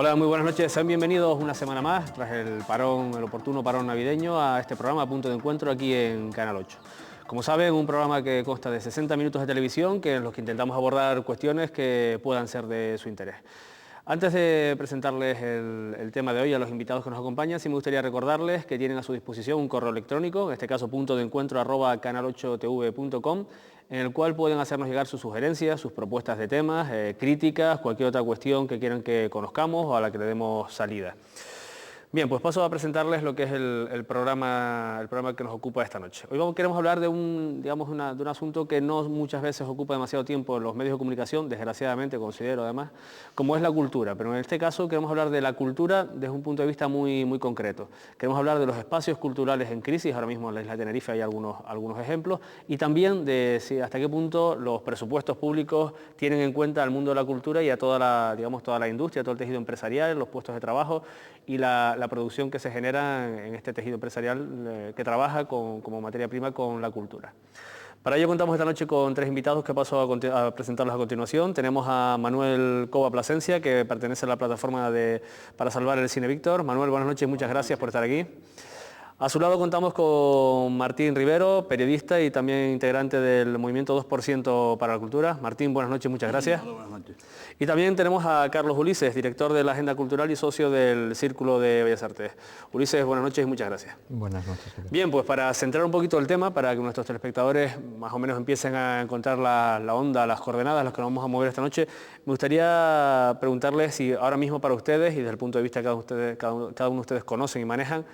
Hola, muy buenas noches, sean bienvenidos una semana más, tras el oportuno parón navideño, a este programa Punto de Encuentro aquí en Canal 8. Como saben, un programa que consta de 60 minutos de televisión, que en los que intentamos abordar cuestiones que puedan ser de su interés. Antes de presentarles el tema de hoy a los invitados que nos acompañan, sí me gustaría recordarles que tienen a su disposición un correo electrónico, en este caso puntodencuentro@canal8tv.com, en el cual pueden hacernos llegar sus sugerencias, sus propuestas de temas, críticas, cualquier otra cuestión que quieran que conozcamos o a la que le demos salida. Bien, pues paso a presentarles lo que es el programa que nos ocupa esta noche. Hoy queremos hablar de un asunto que no muchas veces ocupa demasiado tiempo en los medios de comunicación, desgraciadamente considero además, como es la cultura. Pero en este caso queremos hablar de la cultura desde un punto de vista muy, muy concreto. Queremos hablar de los espacios culturales en crisis, ahora mismo en la isla de Tenerife hay algunos ejemplos, y también de hasta qué punto los presupuestos públicos tienen en cuenta al mundo de la cultura y a toda la industria, todo el tejido empresarial, los puestos de trabajo y la producción que se genera en este tejido empresarial que trabaja como materia prima con la cultura. Para ello contamos esta noche con tres invitados que paso a presentarlos a continuación. Tenemos a Manuel Cova Plasencia, que pertenece a la plataforma para salvar el Cine Víctor. Manuel, buenas noches y muchas gracias por estar aquí. A su lado contamos con Martín Rivero, periodista y también integrante del movimiento 2% para la Cultura. Martín, buenas noches, muchas gracias. Hola, buenas noches. Y también tenemos a Carlos Ulises, director de la Agenda Cultural y socio del Círculo de Bellas Artes. Ulises, buenas noches y muchas gracias. Buenas noches. Bien, pues para centrar un poquito el tema, para que nuestros telespectadores más o menos empiecen a encontrar la onda, las coordenadas, las que nos vamos a mover esta noche, me gustaría preguntarles si ahora mismo para ustedes, y desde el punto de vista que cada uno de ustedes conocen y manejan,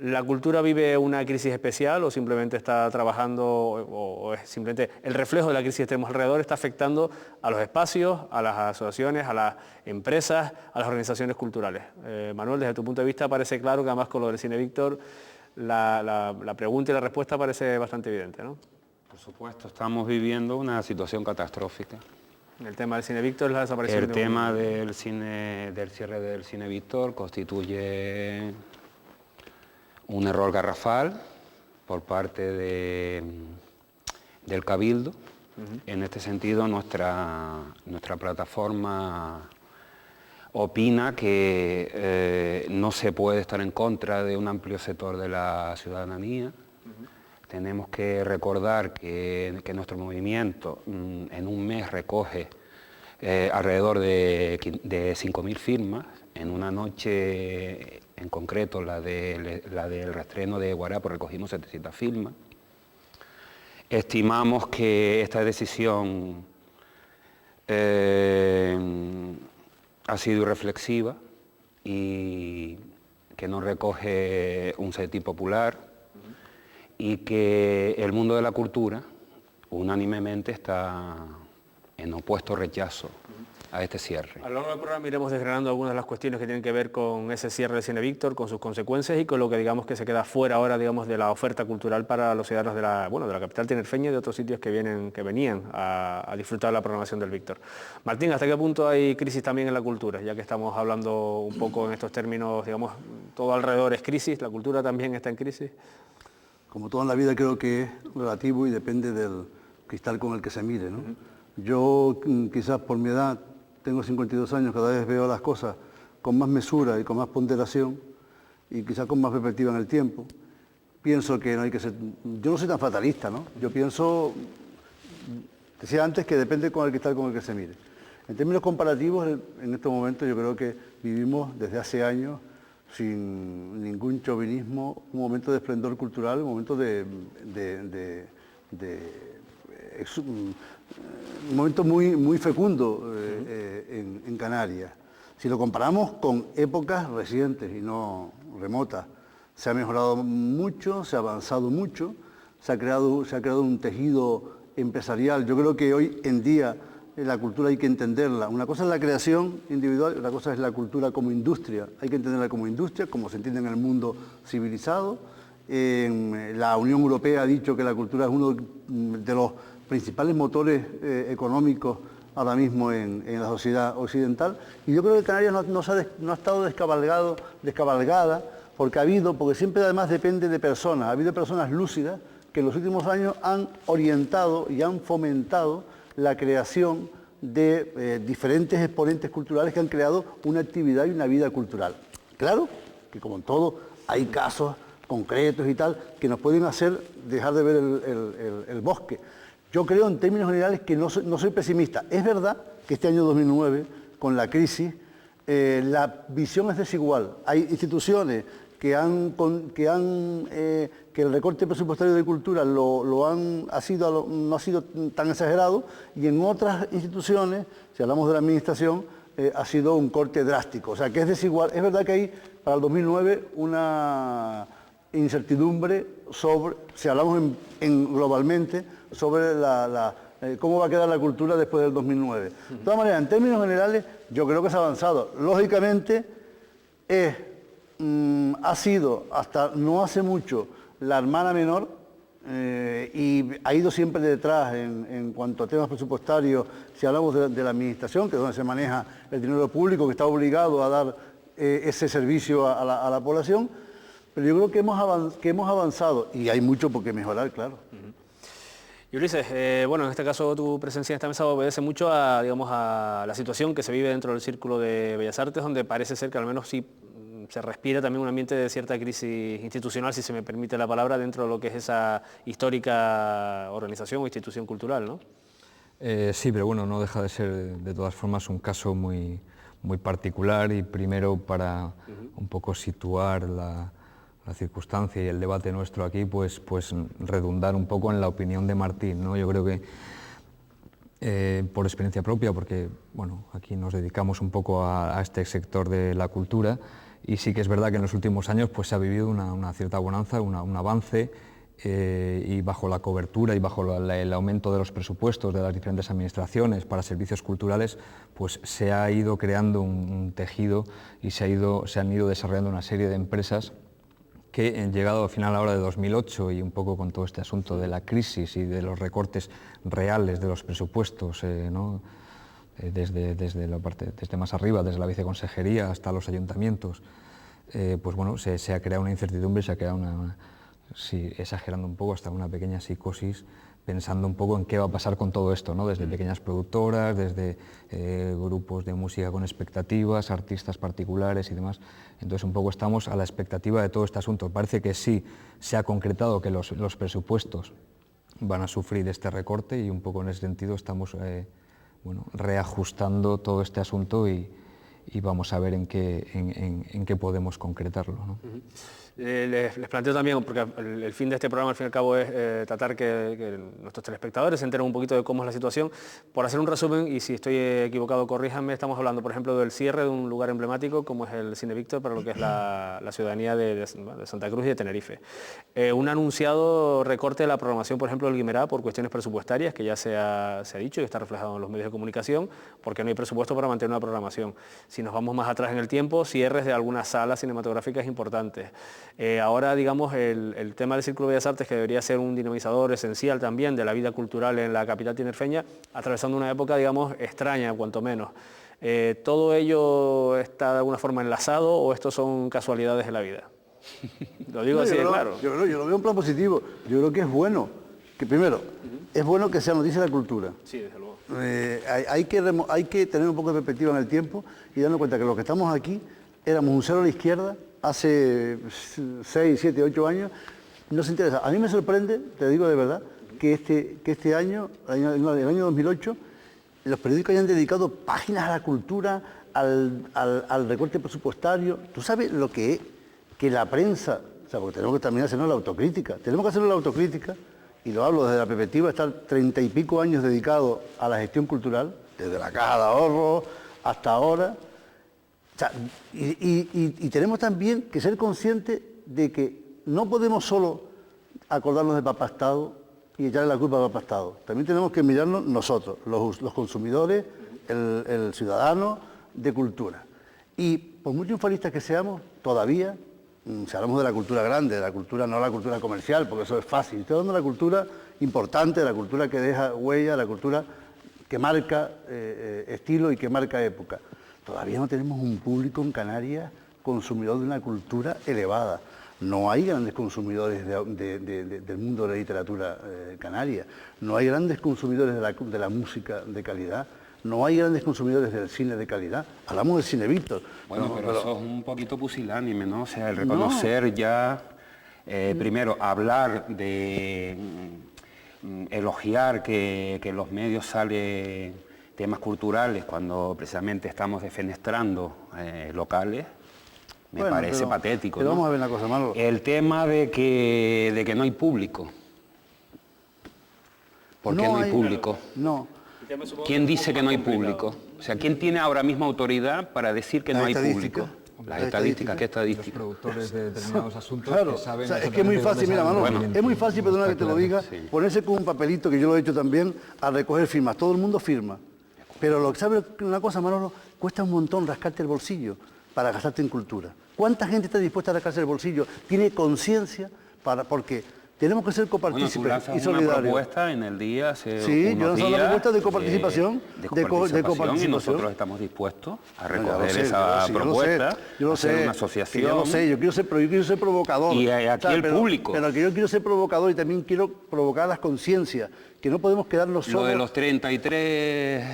¿la cultura vive una crisis especial o simplemente está trabajando o es simplemente el reflejo de la crisis que tenemos alrededor, está afectando a los espacios, a las asociaciones, a las empresas, a las organizaciones culturales? Manuel, desde tu punto de vista parece claro que además con lo del Cine Víctor la pregunta y la respuesta parece bastante evidente, ¿no? Por supuesto, estamos viviendo una situación catastrófica. El tema del Cine Víctor es la desaparición. El tema del cierre del Cine Víctor constituye un error garrafal por parte del Cabildo. En este sentido, nuestra plataforma opina que no se puede estar en contra de un amplio sector de la ciudadanía. Tenemos que recordar que nuestro movimiento en un mes recoge alrededor de 5.000 firmas. En una noche, en concreto la del reestreno de Guarapo, recogimos 700 firmas. Estimamos que esta decisión ha sido irreflexiva y que no recoge un sentir popular y que el mundo de la cultura unánimemente está en opuesto rechazo a este cierre. A lo largo del programa iremos desgranando algunas de las cuestiones que tienen que ver con ese cierre del Cine Víctor, con sus consecuencias y con lo que digamos que se queda fuera ahora digamos de la oferta cultural para los ciudadanos de la capital tinerfeña y de otros sitios que venían a disfrutar la programación del Víctor. Martín, ¿hasta qué punto hay crisis también en la cultura? Ya que estamos hablando un poco en estos términos, digamos, todo alrededor es crisis, ¿la cultura también está en crisis? Como todo en la vida creo que es relativo y depende del cristal con el que se mire, ¿no? Yo quizás por mi edad, tengo 52 años, cada vez veo las cosas con más mesura y con más ponderación y quizás con más perspectiva en el tiempo. Pienso que no hay que ser... Yo no soy tan fatalista, ¿no? Yo pienso, decía antes, que depende con el cristal con el que se mire. En términos comparativos, en estos momentos yo creo que vivimos desde hace años sin ningún chauvinismo, un momento de esplendor cultural, un momento un momento muy, muy fecundo en Canarias. Si lo comparamos con épocas recientes y no remotas, se ha mejorado mucho, se ha avanzado mucho, se ha creado un tejido empresarial. Yo creo que hoy en día la cultura hay que entenderla. Una cosa es la creación individual, otra cosa es la cultura como industria. Hay que entenderla como industria, como se entiende en el mundo civilizado. La Unión Europea ha dicho que la cultura es uno de los principales motores económicos ahora mismo en la sociedad occidental, y yo creo que Canarias no ha estado descabalgada, porque siempre además depende de personas, ha habido personas lúcidas que en los últimos años han orientado y han fomentado la creación de diferentes exponentes culturales que han creado una actividad y una vida cultural. Claro que como en todo hay casos concretos y tal que nos pueden hacer dejar de ver el bosque. Yo creo en términos generales que no soy pesimista. Es verdad que este año 2009, con la crisis, la visión es desigual. Hay instituciones que el recorte presupuestario de cultura no ha sido tan exagerado, y en otras instituciones, si hablamos de la administración, ha sido un corte drástico. O sea que es desigual. Es verdad que hay para el 2009 una incertidumbre sobre, si hablamos globalmente, sobre cómo va a quedar la cultura después del 2009. De todas maneras, en términos generales, yo creo que se ha avanzado. Lógicamente, ha sido hasta no hace mucho la hermana menor y ha ido siempre detrás en cuanto a temas presupuestarios. Si hablamos de la administración, que es donde se maneja el dinero público, que está obligado a dar ese servicio a la población, pero yo creo que hemos avanzado y hay mucho por qué mejorar, claro. Y Ulises, bueno, en este caso tu presencia en esta mesa obedece mucho a, digamos, a la situación que se vive dentro del Círculo de Bellas Artes, donde parece ser que al menos sí se respira también un ambiente de cierta crisis institucional, si se me permite la palabra, dentro de lo que es esa histórica organización o institución cultural, ¿no? Sí, pero bueno, no deja de ser de todas formas un caso muy particular, y primero para un poco situar la circunstancia y el debate nuestro aquí, pues redundar un poco en la opinión de Martín, ¿no? Yo creo que por experiencia propia, porque bueno, aquí nos dedicamos un poco a este sector de la cultura, y sí que es verdad que en los últimos años pues se ha vivido una cierta bonanza, un avance, y bajo la cobertura y bajo el aumento de los presupuestos de las diferentes administraciones para servicios culturales, pues se ha ido creando un tejido y se han ido desarrollando una serie de empresas que, llegado al final ahora de 2008 y un poco con todo este asunto de la crisis y de los recortes reales de los presupuestos, ¿no? desde más arriba, desde la viceconsejería hasta los ayuntamientos, pues bueno, se ha creado una incertidumbre, se ha creado exagerando un poco, hasta una pequeña psicosis, pensando un poco en qué va a pasar con todo esto, ¿no? Desde pequeñas productoras, desde grupos de música con expectativas, artistas particulares y demás. Entonces un poco estamos a la expectativa de todo este asunto. Parece que sí se ha concretado que los presupuestos van a sufrir este recorte, y un poco en ese sentido estamos reajustando todo este asunto y vamos a ver en qué podemos concretarlo, ¿no? Les planteo también, porque el fin de este programa al fin y al cabo es tratar que nuestros telespectadores se enteren un poquito de cómo es la situación. Por hacer un resumen, y si estoy equivocado corríjanme, estamos hablando por ejemplo del cierre de un lugar emblemático como es el Cine Víctor para lo que es la ciudadanía de Santa Cruz y de Tenerife. Un anunciado recorte de la programación, por ejemplo, del Guimerá por cuestiones presupuestarias, que ya se ha dicho y está reflejado en los medios de comunicación, porque no hay presupuesto para mantener una programación. Si nos vamos más atrás en el tiempo, cierres de algunas salas cinematográficas importantes. Ahora, digamos, el tema del Círculo de Bellas Artes, que debería ser un dinamizador esencial también de la vida cultural en la capital tinerfeña, atravesando una época, digamos, extraña, cuanto menos. ¿Todo ello está de alguna forma enlazado o estos son casualidades de la vida? Lo digo así de claro. Yo lo veo en plan positivo. Yo creo que es bueno, que primero, es bueno que sea noticia de la cultura. Sí, desde luego. Hay que tener un poco de perspectiva en el tiempo y darnos cuenta que los que estamos aquí éramos un cero a la izquierda hace 6, 7, 8 años. No se interesa. A mí me sorprende, te digo de verdad, que este año, el año 2008, los periódicos hayan dedicado páginas a la cultura, al recorte presupuestario. ¿Tú sabes lo que es que la prensa, o sea, porque tenemos que también hacernos la autocrítica, y lo hablo desde la perspectiva de estar 30 y pico años dedicado a la gestión cultural, desde la Caja de Ahorros hasta ahora? O sea, y tenemos también que ser conscientes de que no podemos solo acordarnos de Papá Estado y echarle la culpa a Papá Estado. También tenemos que mirarnos nosotros, los consumidores, el ciudadano de cultura. Y por muy triunfalistas que seamos, todavía, si hablamos de la cultura grande, de la cultura, no la cultura comercial, porque eso es fácil, estoy hablando de la cultura importante, de la cultura que deja huella, de la cultura que marca estilo y que marca época. Todavía no tenemos un público en Canarias consumidor de una cultura elevada. No hay grandes consumidores del mundo de la literatura canaria, no hay grandes consumidores de la música de calidad, no hay grandes consumidores del cine de calidad. Hablamos del cine Víctor. Bueno, No, pero eso es un poquito pusilánime, ¿no? O sea, el reconocer ya, primero, hablar de elogiar que en los medios sale temas culturales cuando precisamente estamos defenestrando locales, me parece patético. Pero ¿no? vamos a ver una cosa, Manolo. El tema de que no hay público. ¿Por qué no hay público? No. ¿Quién dice que no hay público? O sea, ¿quién tiene ahora mismo autoridad para decir que no hay público? Las estadísticas, ¿qué Los estadísticas? productores de determinados asuntos Claro, que saben... o sea, es que es muy fácil, mira, Manolo, es muy fácil, perdona que te lo diga, ponerse con un papelito, que yo lo he hecho también, a recoger firmas. Todo el mundo firma. Pero lo que sabe una cosa, Manolo, cuesta un montón rascarte el bolsillo para gastarte en cultura. ¿Cuánta gente está dispuesta a rascarse el bolsillo? Tiene conciencia porque tenemos que ser copartícipes y solidarios. Una propuesta en el día hace sí, yo unos he lanzado una días propuesta de coparticipación. Y nosotros estamos dispuestos a recoger esa propuesta, hacer una asociación. Yo lo sé, yo quiero ser provocador. Y aquí el público. Pero que yo quiero ser provocador y también quiero provocar las conciencias, que no podemos quedarnos solos. Lo de los 33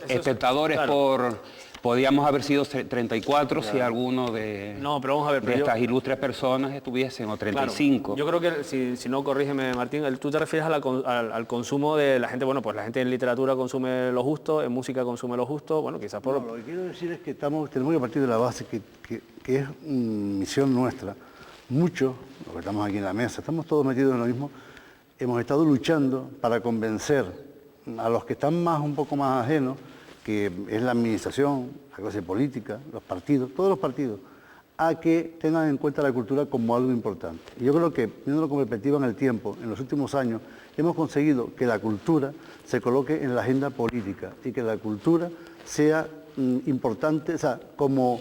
espectadores claro. por... Podíamos haber sido 34 si alguno de, no, pero vamos a ver, de estas ilustres personas estuviesen, o 35. Claro, yo creo que, si no, corrígeme Martín, tú te refieres al consumo de la gente. Bueno, pues la gente en literatura consume lo justo, en música consume lo justo, bueno, quizás por... No, lo que quiero decir es que tenemos que partir de la base que es misión nuestra. Muchos, los que estamos aquí en la mesa, estamos todos metidos en lo mismo, hemos estado luchando para convencer a los que están un poco más ajenos, que es la administración, la clase política, los partidos, todos los partidos, a que tengan en cuenta la cultura como algo importante. Y yo creo que, viéndolo con perspectiva en el tiempo, en los últimos años, hemos conseguido que la cultura se coloque en la agenda política y que la cultura sea importante, o sea, como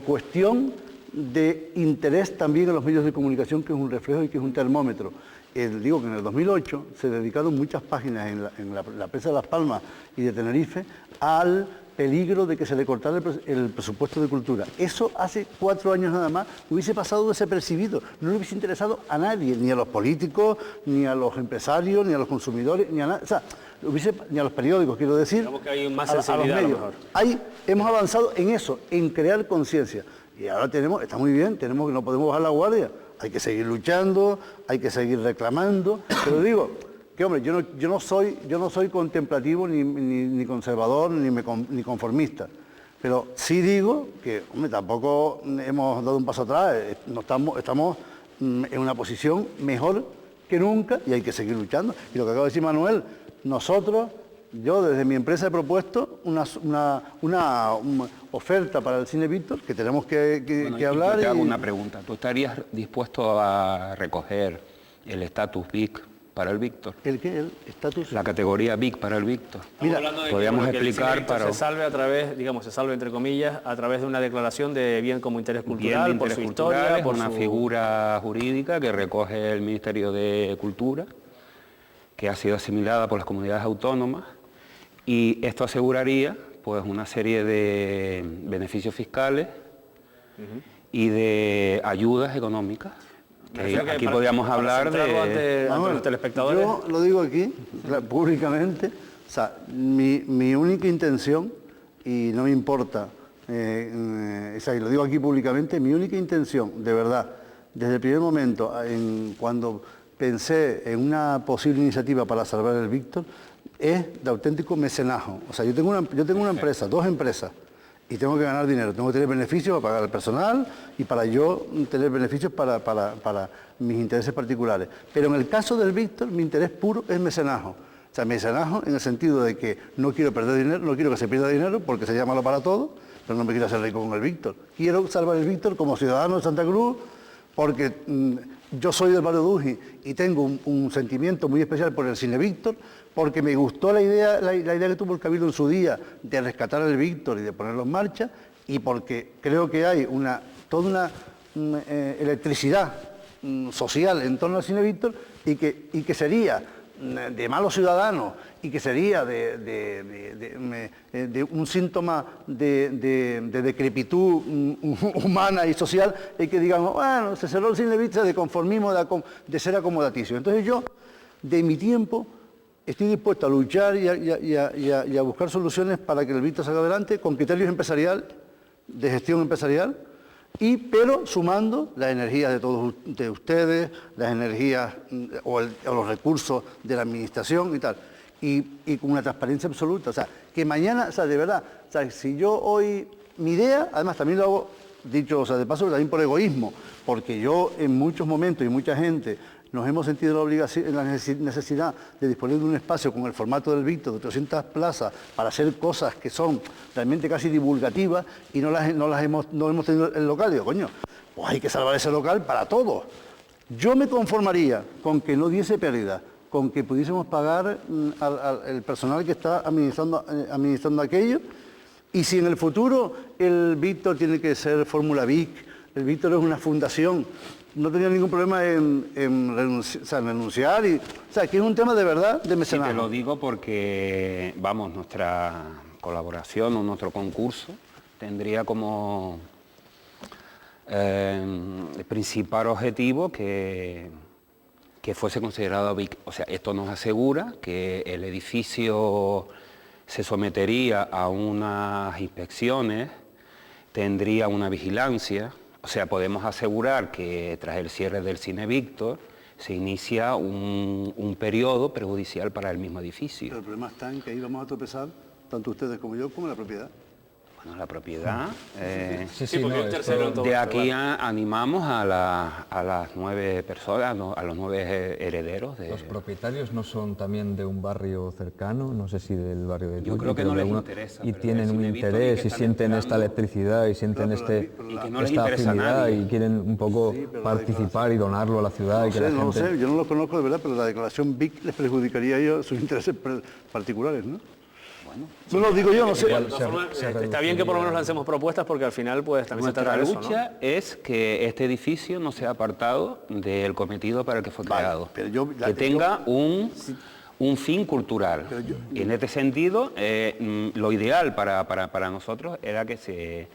cuestión de interés también en los medios de comunicación, que es un reflejo y que es un termómetro. Digo que en el 2008 se dedicaron muchas páginas en la prensa de Las Palmas y de Tenerife al peligro de que se le cortara el presupuesto de cultura. Eso hace 4 años nada más hubiese pasado desapercibido, no le hubiese interesado a nadie, ni a los políticos, ni a los empresarios, ni a los consumidores, ni a nadie, o sea, ni a los periódicos, quiero decir, digamos que hay más a los sensibilidad, medios. a lo mejor. Hemos avanzado en eso, en crear conciencia. Y ahora está muy bien, no podemos bajar la guardia. Hay que seguir luchando, hay que seguir reclamando, pero digo que, hombre, yo no soy contemplativo ni conservador ni conformista, pero sí digo que, hombre, tampoco hemos dado un paso atrás, estamos en una posición mejor que nunca y hay que seguir luchando. Y lo que acaba de decir Manuel, yo desde mi empresa he propuesto una oferta para el cine Víctor, que tenemos que hablar. Te hago una pregunta. ¿Tú estarías dispuesto a recoger el estatus VIC para el Víctor? ¿El qué? ¿El estatus? La categoría VIC para el Víctor. Mira, podríamos explicar para... Se salve a través, se salve entre comillas, a través de una declaración de bien como interés cultural, por su historia, por una figura jurídica que recoge el Ministerio de Cultura, que ha sido asimilada por las comunidades autónomas, y esto aseguraría pues una serie de beneficios fiscales y de ayudas económicas. Aquí podríamos hablar de los telespectadores. Yo lo digo aquí públicamente, o sea, mi única intención, y no me importa, y lo digo aquí públicamente, mi única intención, de verdad, desde el primer momento, cuando pensé en una posible iniciativa para salvar el Víctor, es de auténtico mecenajo. O sea, yo tengo una empresa, 2 empresas, y tengo que ganar dinero, tengo que tener beneficios para pagar el personal y para yo tener beneficios para mis intereses particulares. Pero en el caso del Víctor, mi interés puro es mecenajo. O sea, mecenajo en el sentido de que no quiero perder dinero, no quiero que se pierda dinero porque sería malo para todo, pero no me quiero hacer rico con el Víctor. Quiero salvar el Víctor como ciudadano de Santa Cruz, porque yo soy del barrio Duji y tengo un sentimiento muy especial por el cine Víctor, porque me gustó la idea que tuvo el Cabildo en su día de rescatar al Víctor y de ponerlo en marcha, y porque creo que hay toda una electricidad social en torno al cine Víctor y que sería de malos ciudadanos y que sería de un síntoma de decrepitud humana y social, y que digamos, bueno, se cerró el cine Víctor de conformismo, de ser acomodaticio. Entonces yo, de mi tiempo, estoy dispuesto a luchar y a buscar soluciones para que el Víctor salga adelante con criterios de gestión empresarial, pero sumando las energías de todos de ustedes, las energías o los recursos de la administración y tal, y con una transparencia absoluta. O sea, que mañana, o sea, de verdad, o sea, si yo hoy, mi idea, además también lo hago, dicho, o sea, de paso, también por egoísmo, porque yo en muchos momentos y mucha gente nos hemos sentido la obligación, la necesidad de disponer de un espacio con el formato del Víctor de 300 plazas para hacer cosas que son realmente casi divulgativas y no hemos tenido el local. Digo, coño, pues hay que salvar ese local para todos. Yo me conformaría con que no diese pérdida, con que pudiésemos pagar al personal que está administrando aquello, y si en el futuro el Víctor tiene que ser Fórmula Vic, el Víctor es una fundación, no tenía ningún problema en renunciar, o sea, que es un tema de verdad de mecenazgo. Sí, te lo digo porque, vamos, nuestra colaboración o nuestro concurso tendría como principal objetivo que fuese considerado Vic. O sea, esto nos asegura que el edificio se sometería a unas inspecciones, tendría una vigilancia. O sea, podemos asegurar que tras el cierre del Cine Víctor se inicia un periodo perjudicial para el mismo edificio. Pero el problema está en que ahí vamos a tropezar, tanto ustedes como yo, como la propiedad. Bueno, la propiedad... de aquí animamos a las 9 personas, a los 9 herederos. ¿Los propietarios no son también de un barrio cercano? No sé si del barrio de... Yo creo que no les interesa. Y tienen un interés y sienten esta electricidad y sienten esta afinidad y quieren un poco participar y donarlo a la ciudad. No lo sé, yo no lo conozco de verdad, pero la declaración BIC les perjudicaría a ellos sus intereses particulares, ¿no? No lo digo yo, no sé. Está bien que por lo menos lancemos propuestas porque al final pues también se trata de eso, ¿no? Nuestra lucha es que este edificio no sea apartado del cometido para el que fue creado. Pero que tenga un fin cultural. Y en este sentido, lo ideal para nosotros era que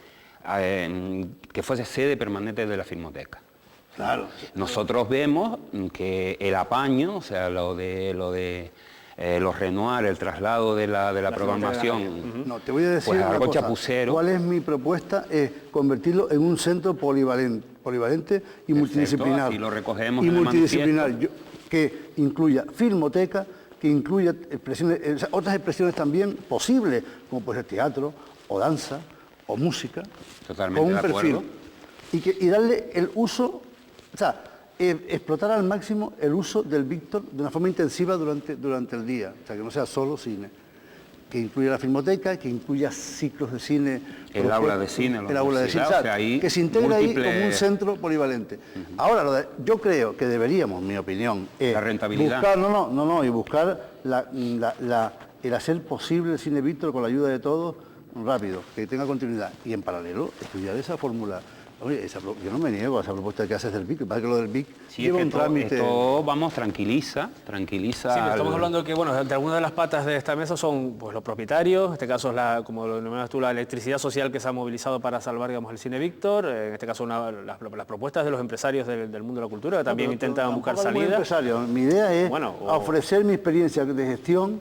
fuese sede permanente de la Filmoteca. Claro. Nosotros vemos que el apaño, o sea, lo de los Renoir, el traslado de la programación, no, te voy a decir pues algo cosa. chapucero. ¿Cuál es mi propuesta? Es convertirlo en un centro polivalente y multidisciplinar. Así lo recogemos y en el multidisciplinar, que incluya filmoteca, que incluya expresiones, otras expresiones también posibles, como puede ser teatro, o danza, o música, Totalmente con un de perfil. acuerdo. Y darle el uso, o sea, explotar al máximo el uso del Víctor de una forma intensiva durante el día, o sea, que no sea solo cine, que incluya la filmoteca, que incluya ciclos de cine, el aula de cine, que se integre ahí como un centro polivalente. Ahora, yo creo que deberíamos, mi opinión, la rentabilidad. Buscar, y buscar el hacer posible el Cine Víctor con la ayuda de todos, rápido, que tenga continuidad, y en paralelo estudiar esa fórmula. Oye, yo no me niego a esa propuesta que haces del BIC, para que lo del BIC lleva un trámite. Esto, vamos, tranquiliza. Sí, pero estamos hablando de que, bueno, entre algunas de las patas de esta mesa son pues, los propietarios, en este caso es como lo denominas tú, la electricidad social que se ha movilizado para salvar, digamos, el Cine Víctor, en este caso las propuestas de los empresarios del mundo de la cultura, que también intentan buscar salida. Mi idea es ofrecer mi experiencia de gestión,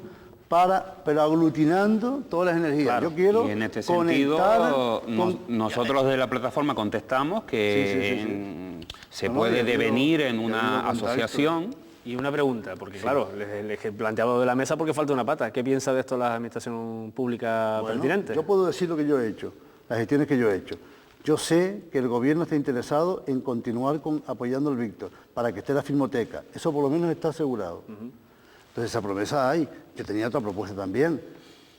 pero aglutinando todas las energías. Claro, yo quiero y en este sentido nosotros de la plataforma contestamos que se puede devenir en una asociación. Y una pregunta, porque claro, les he planteado de la mesa porque falta una pata. ¿Qué piensa de esto la administración pública pertinente? Yo puedo decir lo que yo he hecho, las gestiones que yo he hecho. Yo sé que el gobierno está interesado en continuar apoyando al Víctor para que esté la Filmoteca. Eso por lo menos está asegurado. Entonces esa promesa hay. Yo tenía otra propuesta también,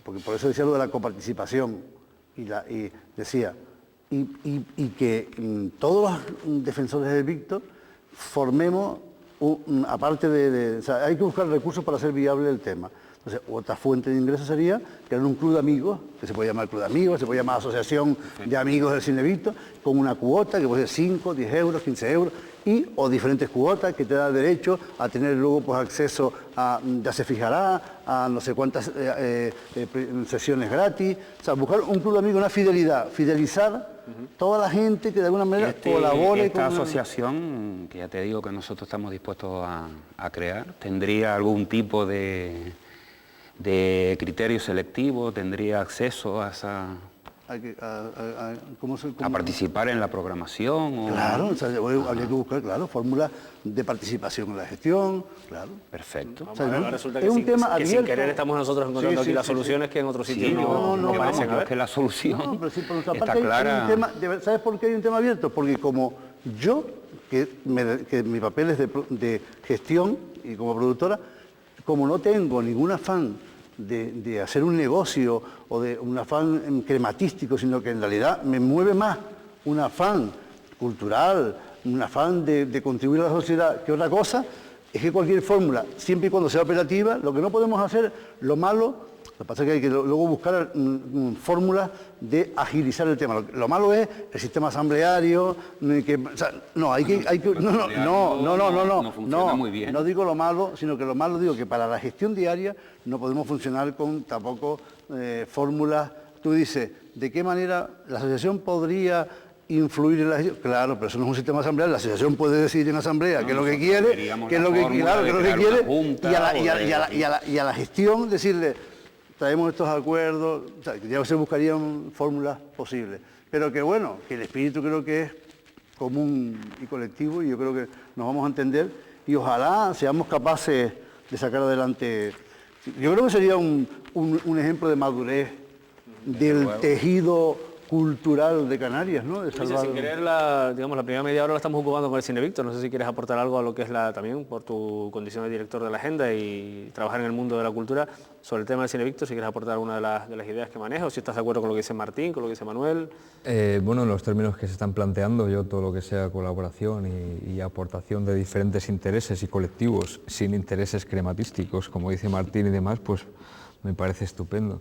porque por eso decía lo de la coparticipación, y decía, que todos los defensores del Víctor formemos, aparte o sea, hay que buscar recursos para hacer viable el tema. Entonces, otra fuente de ingresos sería crear un club de amigos, que se puede llamar club de amigos, se puede llamar asociación de amigos del Cine Víctor, con una cuota que puede ser 5, 10 euros, 15 euros, o diferentes cuotas que te da derecho a tener luego pues acceso a, ya se fijará, a no sé cuántas sesiones gratis, o sea, buscar un club de amigos, una fidelizar toda la gente que de alguna manera colabore esta asociación, que ya te digo que nosotros estamos dispuestos a crear, tendría algún tipo de de criterio selectivo tendría acceso a esa... a participar en la programación. ¿O? Claro, o sea, habría que buscar, claro, fórmulas de participación en la gestión, claro. Perfecto. O sea, Ahora resulta es un tema que sin abierto. querer estamos nosotros encontrando aquí las soluciones que en otros sitios Sí, no parecen vamos, haber. es que la solución No, pero sí, por nuestra está parte hay clara. un tema, ¿sabes por qué hay un tema abierto? Porque como yo, que mi papel es de gestión y como productora, como no tengo ningún afán de hacer un negocio o de un afán crematístico, sino que en realidad me mueve más un afán cultural, un afán de contribuir a la sociedad que otra cosa, es que cualquier fórmula, siempre y cuando sea operativa, lo que no podemos hacer, lo malo, lo que pasa es que hay que luego buscar fórmulas de agilizar el tema. Lo malo es el sistema asambleario, no funciona muy bien. No digo lo malo, sino que lo malo digo que para la gestión diaria no podemos funcionar con tampoco fórmulas. Tú dices, ¿de qué manera la asociación podría influir en la gestión? Claro, pero eso no es un sistema asambleario. La asociación puede decidir en asamblea qué es lo que quiere, qué es lo que quiere, y a la gestión decirle, traemos estos acuerdos, o sea, ya se buscarían fórmulas posibles. Pero que bueno, que el espíritu creo que es común y colectivo, y yo creo que nos vamos a entender, y ojalá seamos capaces de sacar adelante. Yo creo que sería un ejemplo de madurez del tejido cultural de Canarias, ¿no? De salvar... Sin querer, la primera media hora la estamos ocupando con el Cine Víctor. No sé si quieres aportar algo a lo que es también por tu condición de director de la agenda y trabajar en el mundo de la cultura, sobre el tema del Cine Víctor, si quieres aportar alguna de las ideas que maneja, o si estás de acuerdo con lo que dice Martín, con lo que dice Manuel. Bueno, en los términos que se están planteando, yo todo lo que sea colaboración y aportación de diferentes intereses y colectivos, sin intereses crematísticos, como dice Martín y demás, pues me parece estupendo.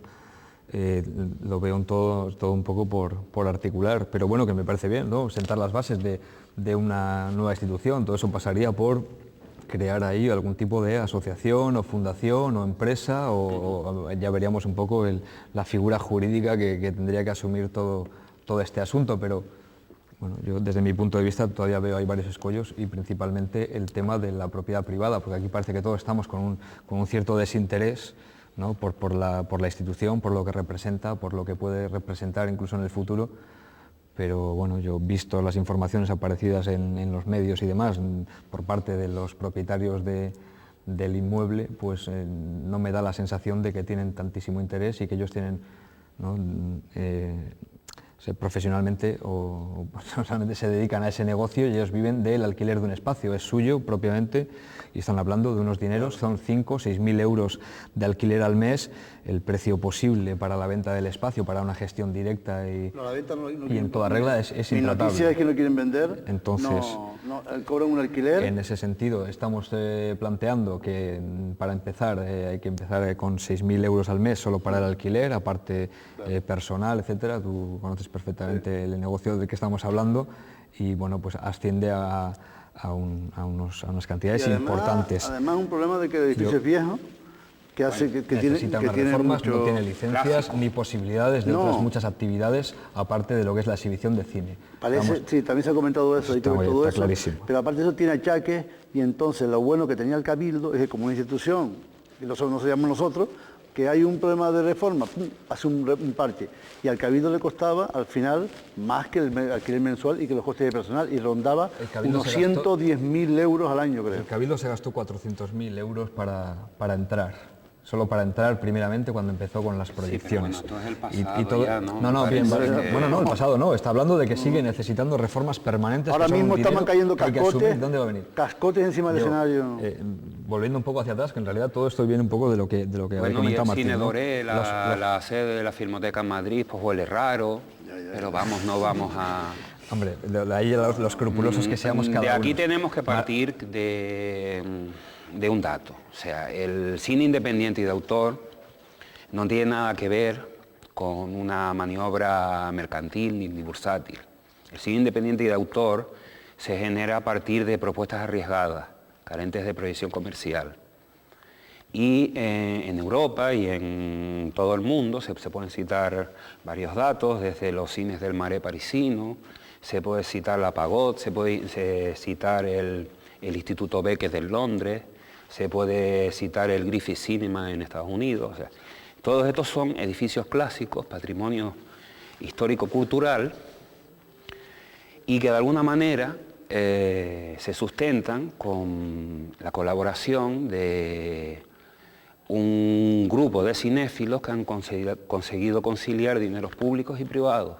Lo veo en todo un poco por articular, pero bueno, que me parece bien, ¿no? Sentar las bases de una nueva institución. Todo eso pasaría por crear ahí algún tipo de asociación o fundación o empresa, o ya veríamos un poco la figura jurídica que tendría que asumir todo este asunto, pero bueno, yo desde mi punto de vista todavía veo ahí varios escollos, y principalmente el tema de la propiedad privada, porque aquí parece que todos estamos con un cierto desinterés, ¿no? por la institución, por lo que representa, por lo que puede representar incluso en el futuro, pero bueno, yo visto las informaciones aparecidas en los medios y demás por parte de los propietarios del inmueble, pues no me da la sensación de que tienen tantísimo interés y que ellos tienen, ¿no? Profesionalmente o personalmente se dedican a ese negocio, y ellos viven del alquiler de un espacio, es suyo propiamente, y están hablando de unos dineros, son 5.000 o 6.000 euros de alquiler al mes, el precio posible para la venta del espacio, para una gestión directa y en toda regla es intratable. Mi noticia es que no quieren vender, entonces, cobran un alquiler. En ese sentido estamos planteando que para empezar hay que empezar con 6.000 euros al mes solo para el alquiler, aparte personal, etcétera. Tú conoces perfectamente el negocio del que estamos hablando, y bueno, pues asciende a unas cantidades importantes. Además, un problema de que el edificio es viejo, que hace que necesita unas reformas, no tiene licencias ni posibilidades de otras muchas actividades, aparte de lo que es la exhibición de cine. Sí, también se ha comentado eso, hay que ver todo eso, clarísimo. Pero aparte de eso tiene achaques, y entonces lo bueno que tenía el Cabildo es que como una institución, que no se llama nosotros, que hay un problema de reforma, hace un parche, y al Cabildo le costaba al final más que el alquiler mensual y que los costes de personal, y rondaba unos 110.000 euros al año, creo. El Cabildo se gastó 400.000 euros para entrar. Solo para entrar primeramente cuando empezó con las proyecciones. Sí, pero bueno, esto es el pasado, el pasado no, está hablando de que sigue necesitando reformas permanentes. Ahora mismo están cayendo cascotes, ¿dónde va a venir? Cascotes encima del escenario. Volviendo un poco hacia atrás, que en realidad todo esto viene un poco de lo que había comentado Martín. Cine Doré, la sede de la Filmoteca en Madrid, pues huele raro, pero vamos, no vamos a... Hombre, de ahí los escrupulosos que seamos cada uno. De aquí tenemos que partir de un dato, o sea, el cine independiente y de autor no tiene nada que ver con una maniobra mercantil ni bursátil. El cine independiente y de autor se genera a partir de propuestas arriesgadas, carentes de proyección comercial. Y en Europa y en todo el mundo se pueden citar varios datos, desde los cines del Marais parisino, se puede citar la Pagode, se puede citar el Instituto Beckett de Londres. O se puede citar el Griffith Cinema en Estados Unidos. O sea, todos estos son edificios clásicos, patrimonio histórico-cultural, y que de alguna manera se sustentan con la colaboración de un grupo de cinéfilos que han conseguido conciliar dineros públicos y privados.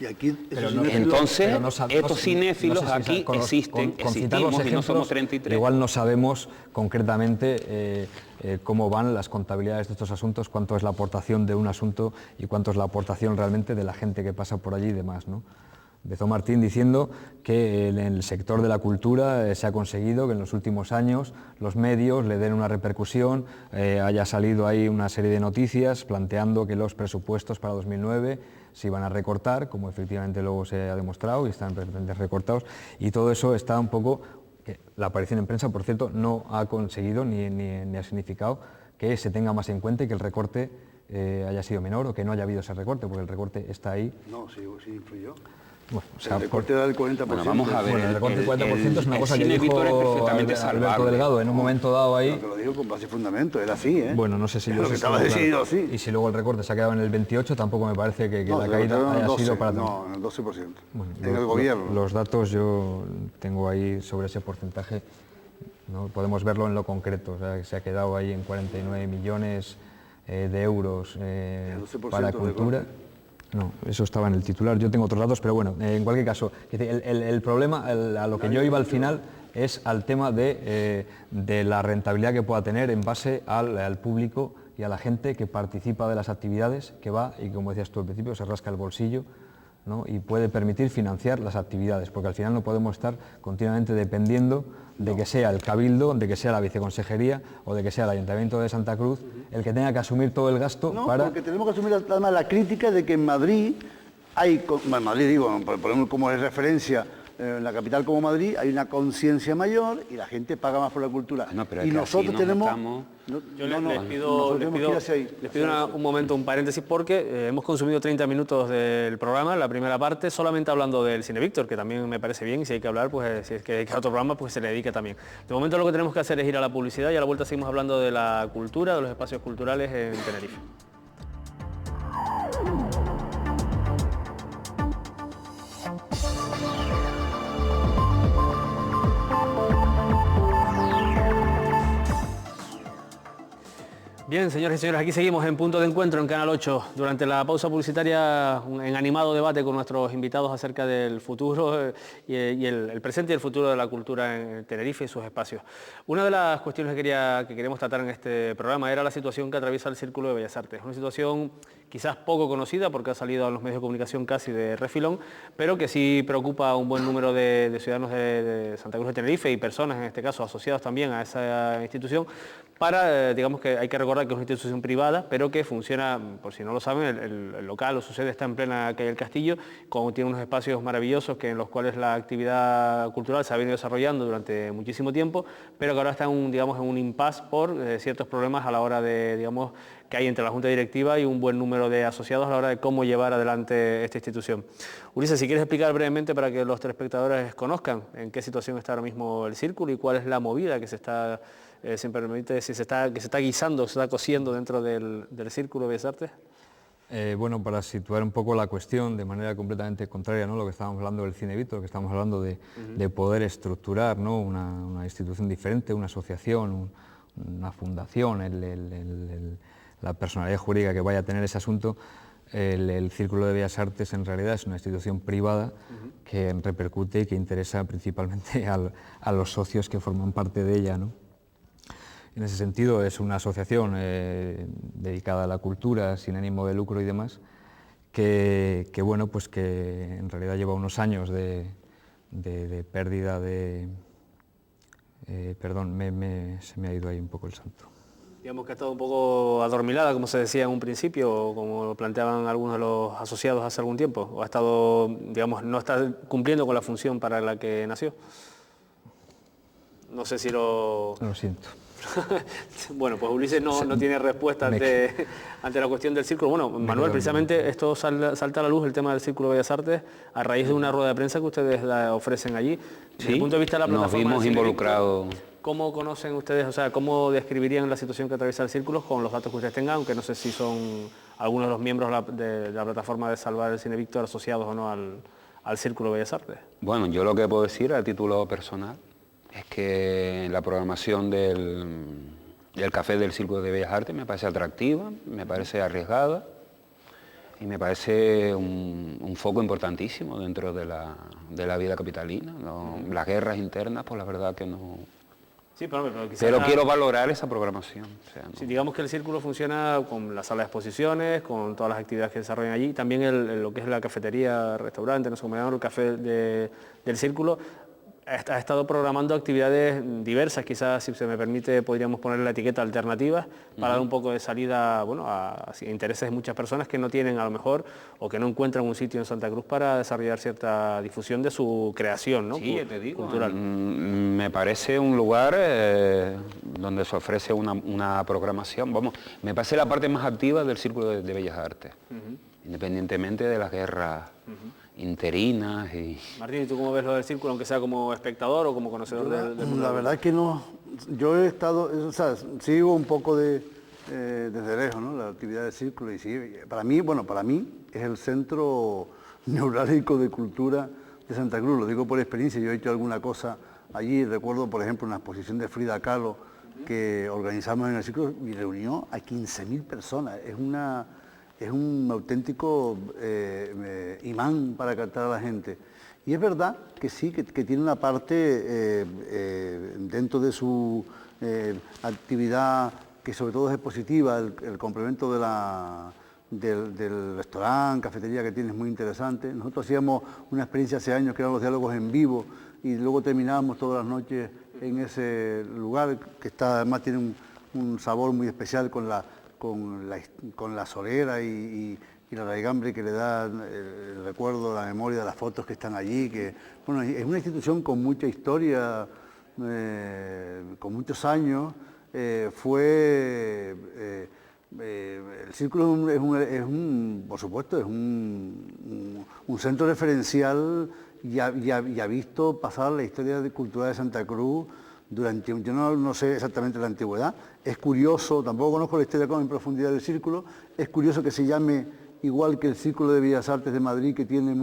Y aquí, entonces, estos cinéfilos aquí existen, existimos y no somos 33. Igual no sabemos concretamente cómo van las contabilidades de estos asuntos, cuánto es la aportación de un asunto y cuánto es la aportación realmente de la gente que pasa por allí y demás, ¿no? Empezó Martín diciendo que en el sector de la cultura se ha conseguido que en los últimos años los medios le den una repercusión, haya salido ahí una serie de noticias planteando que los presupuestos para 2009 se iban a recortar, como efectivamente luego se ha demostrado y están perfectamente recortados, y todo eso está un poco, la aparición en prensa, por cierto, no ha conseguido ni ha significado que se tenga más en cuenta y que el recorte haya sido menor o que no haya habido ese recorte, porque el recorte está ahí. No, sí influyó. Bueno, o sea, el recorte da el 40%. Bueno, vamos a ver. Bueno, el recorte del 40% es una cosa que dijo Alberto Delgado en un momento dado ahí. No, que lo dijo con base y fundamento, era así, ¿eh? Bueno, no sé si yo... Lo que estaba decidido así. Y si luego el recorte se ha quedado en el 28, tampoco me parece que la caída haya sido para... No, en el 12%. Bueno, en el gobierno. Los datos yo tengo ahí sobre ese porcentaje, ¿no? Podemos verlo en lo concreto, o sea, que se ha quedado ahí en 49 millones de euros para cultura. No, eso estaba en el titular, yo tengo otros datos, pero bueno, en cualquier caso, el problema, a lo que yo iba al final, es al tema de la rentabilidad que pueda tener en base al público y a la gente que participa de las actividades, que va y, como decías tú al principio, se rasca el bolsillo, ¿no? Y puede permitir financiar las actividades, porque al final no podemos estar continuamente dependiendo de que sea el Cabildo, de que sea la Viceconsejería o de que sea el Ayuntamiento de Santa Cruz el que tenga que asumir todo el gasto para... porque tenemos que asumir además la crítica de que en Madrid hay, en Madrid digo, ponemos como es referencia, en la capital como Madrid hay una conciencia mayor y la gente paga más por la cultura. No, pero y nosotros tenemos... Yo les pido un momento, un paréntesis, porque hemos consumido 30 minutos del programa, la primera parte, solamente hablando del Cine Víctor, que también me parece bien, y si hay que hablar, pues si es que hay otro programa, pues se le dedica también. De momento lo que tenemos que hacer es ir a la publicidad y a la vuelta seguimos hablando de la cultura, de los espacios culturales en Tenerife. Bien, señores y señoras, aquí seguimos en Punto de Encuentro en Canal 8. Durante la pausa publicitaria, en animado debate con nuestros invitados acerca del futuro y el presente y el futuro de la cultura en Tenerife y sus espacios. Una de las cuestiones que queremos tratar en este programa era la situación que atraviesa el Círculo de Bellas Artes. Una situación quizás poco conocida porque ha salido a los medios de comunicación casi de refilón, pero que sí preocupa a un buen número de ciudadanos de Santa Cruz de Tenerife y personas, en este caso, asociados también a esa institución, para, digamos que hay que recordar que es una institución privada, pero que funciona, por si no lo saben, el local o su sede está en plena calle del Castillo, tiene unos espacios maravillosos en los cuales la actividad cultural se ha venido desarrollando durante muchísimo tiempo, pero que ahora está en un impasse por ciertos problemas a la hora de, digamos, que hay entre la Junta Directiva y un buen número de asociados a la hora de cómo llevar adelante esta institución. Ulises, si quieres explicar brevemente para que los telespectadores conozcan en qué situación está ahora mismo el Círculo y cuál es la movida que se está... si me permite, que se está guisando, se está cociendo dentro del Círculo de Bellas Artes. Bueno, para situar un poco la cuestión de manera completamente contraria, ¿no? Lo que estábamos hablando del Cine Víctor, que estamos hablando de poder estructurar, ¿no? una institución diferente, una asociación, una fundación, la personalidad jurídica que vaya a tener ese asunto. El Círculo de Bellas Artes en realidad es una institución privada que repercute y que interesa principalmente a los socios que forman parte de ella, ¿no? En ese sentido es una asociación dedicada a la cultura, sin ánimo de lucro y demás, que bueno, pues que en realidad lleva unos años de pérdida de... perdón, se me ha ido ahí un poco el santo. Digamos que ha estado un poco adormilada, como se decía en un principio, o como lo planteaban algunos de los asociados hace algún tiempo, o ha estado, digamos, no está cumpliendo con la función para la que nació. No sé si lo... Lo siento. Bueno, pues Ulises no tiene respuesta ante la cuestión del Círculo. Bueno, Manuel, precisamente esto salta a la luz, el tema del Círculo de Bellas Artes, a raíz de una rueda de prensa que ustedes ofrecen allí. Desde el punto de vista de la plataforma nos vimos involucrados. ¿cómo conocen ustedes, o sea, cómo describirían la situación que atraviesa el Círculo con los datos que ustedes tengan, aunque no sé si son algunos de los miembros de la plataforma de Salvar el Cine Víctor asociados o no al Círculo de Bellas Artes? Bueno, yo lo que puedo decir a título personal es que la programación del Café del Círculo de Bellas Artes me parece atractiva, me parece arriesgada y me parece un foco importantísimo dentro de la vida capitalina. ¿No? Las guerras internas, pues la verdad que no... Sí, pero quiero valorar esa programación. O sea, ¿no? Sí, digamos que el Círculo funciona con la sala de exposiciones, con todas las actividades que desarrollan allí, también lo que es la cafetería, restaurante, no sé cómo llamarlo, el café del Círculo, ha estado programando actividades diversas, quizás, si se me permite, podríamos ponerle la etiqueta alternativas, para dar un poco de salida, bueno, a intereses de muchas personas que no tienen a lo mejor, o que no encuentran un sitio en Santa Cruz para desarrollar cierta difusión de su creación, ¿no? Sí, te digo, cultural. Me parece un lugar donde se ofrece una programación, vamos, me parece la parte más activa del Círculo de Bellas Artes, independientemente de las guerras interinas. Y... Martín, ¿y tú cómo ves lo del Círculo, aunque sea como espectador o como conocedor del mundo? La verdad es que no, yo he estado, o sea, sigo un poco desde lejos, ¿no? La actividad del Círculo, y sí, para mí es el centro neurálgico de cultura de Santa Cruz, lo digo por experiencia, yo he hecho alguna cosa allí, recuerdo por ejemplo una exposición de Frida Kahlo que organizamos en el Círculo y reunió a 15.000 personas, es un auténtico imán para captar a la gente. Y es verdad que sí, que tiene una parte dentro de su actividad que sobre todo es positiva, el complemento del restaurante, cafetería que tiene es muy interesante. Nosotros hacíamos una experiencia hace años que eran los diálogos en vivo y luego terminábamos todas las noches en ese lugar que además tiene un sabor muy especial con la solera y la raigambre que le da el recuerdo, la memoria de las fotos que están allí, que bueno, es una institución con mucha historia, con muchos años. El Círculo por supuesto, es un centro referencial y ha visto pasar la historia cultural de Santa Cruz durante, yo no sé exactamente la antigüedad, es curioso, tampoco conozco la historia en profundidad del Círculo, es curioso que se llame igual que el Círculo de Bellas Artes de Madrid, que tiene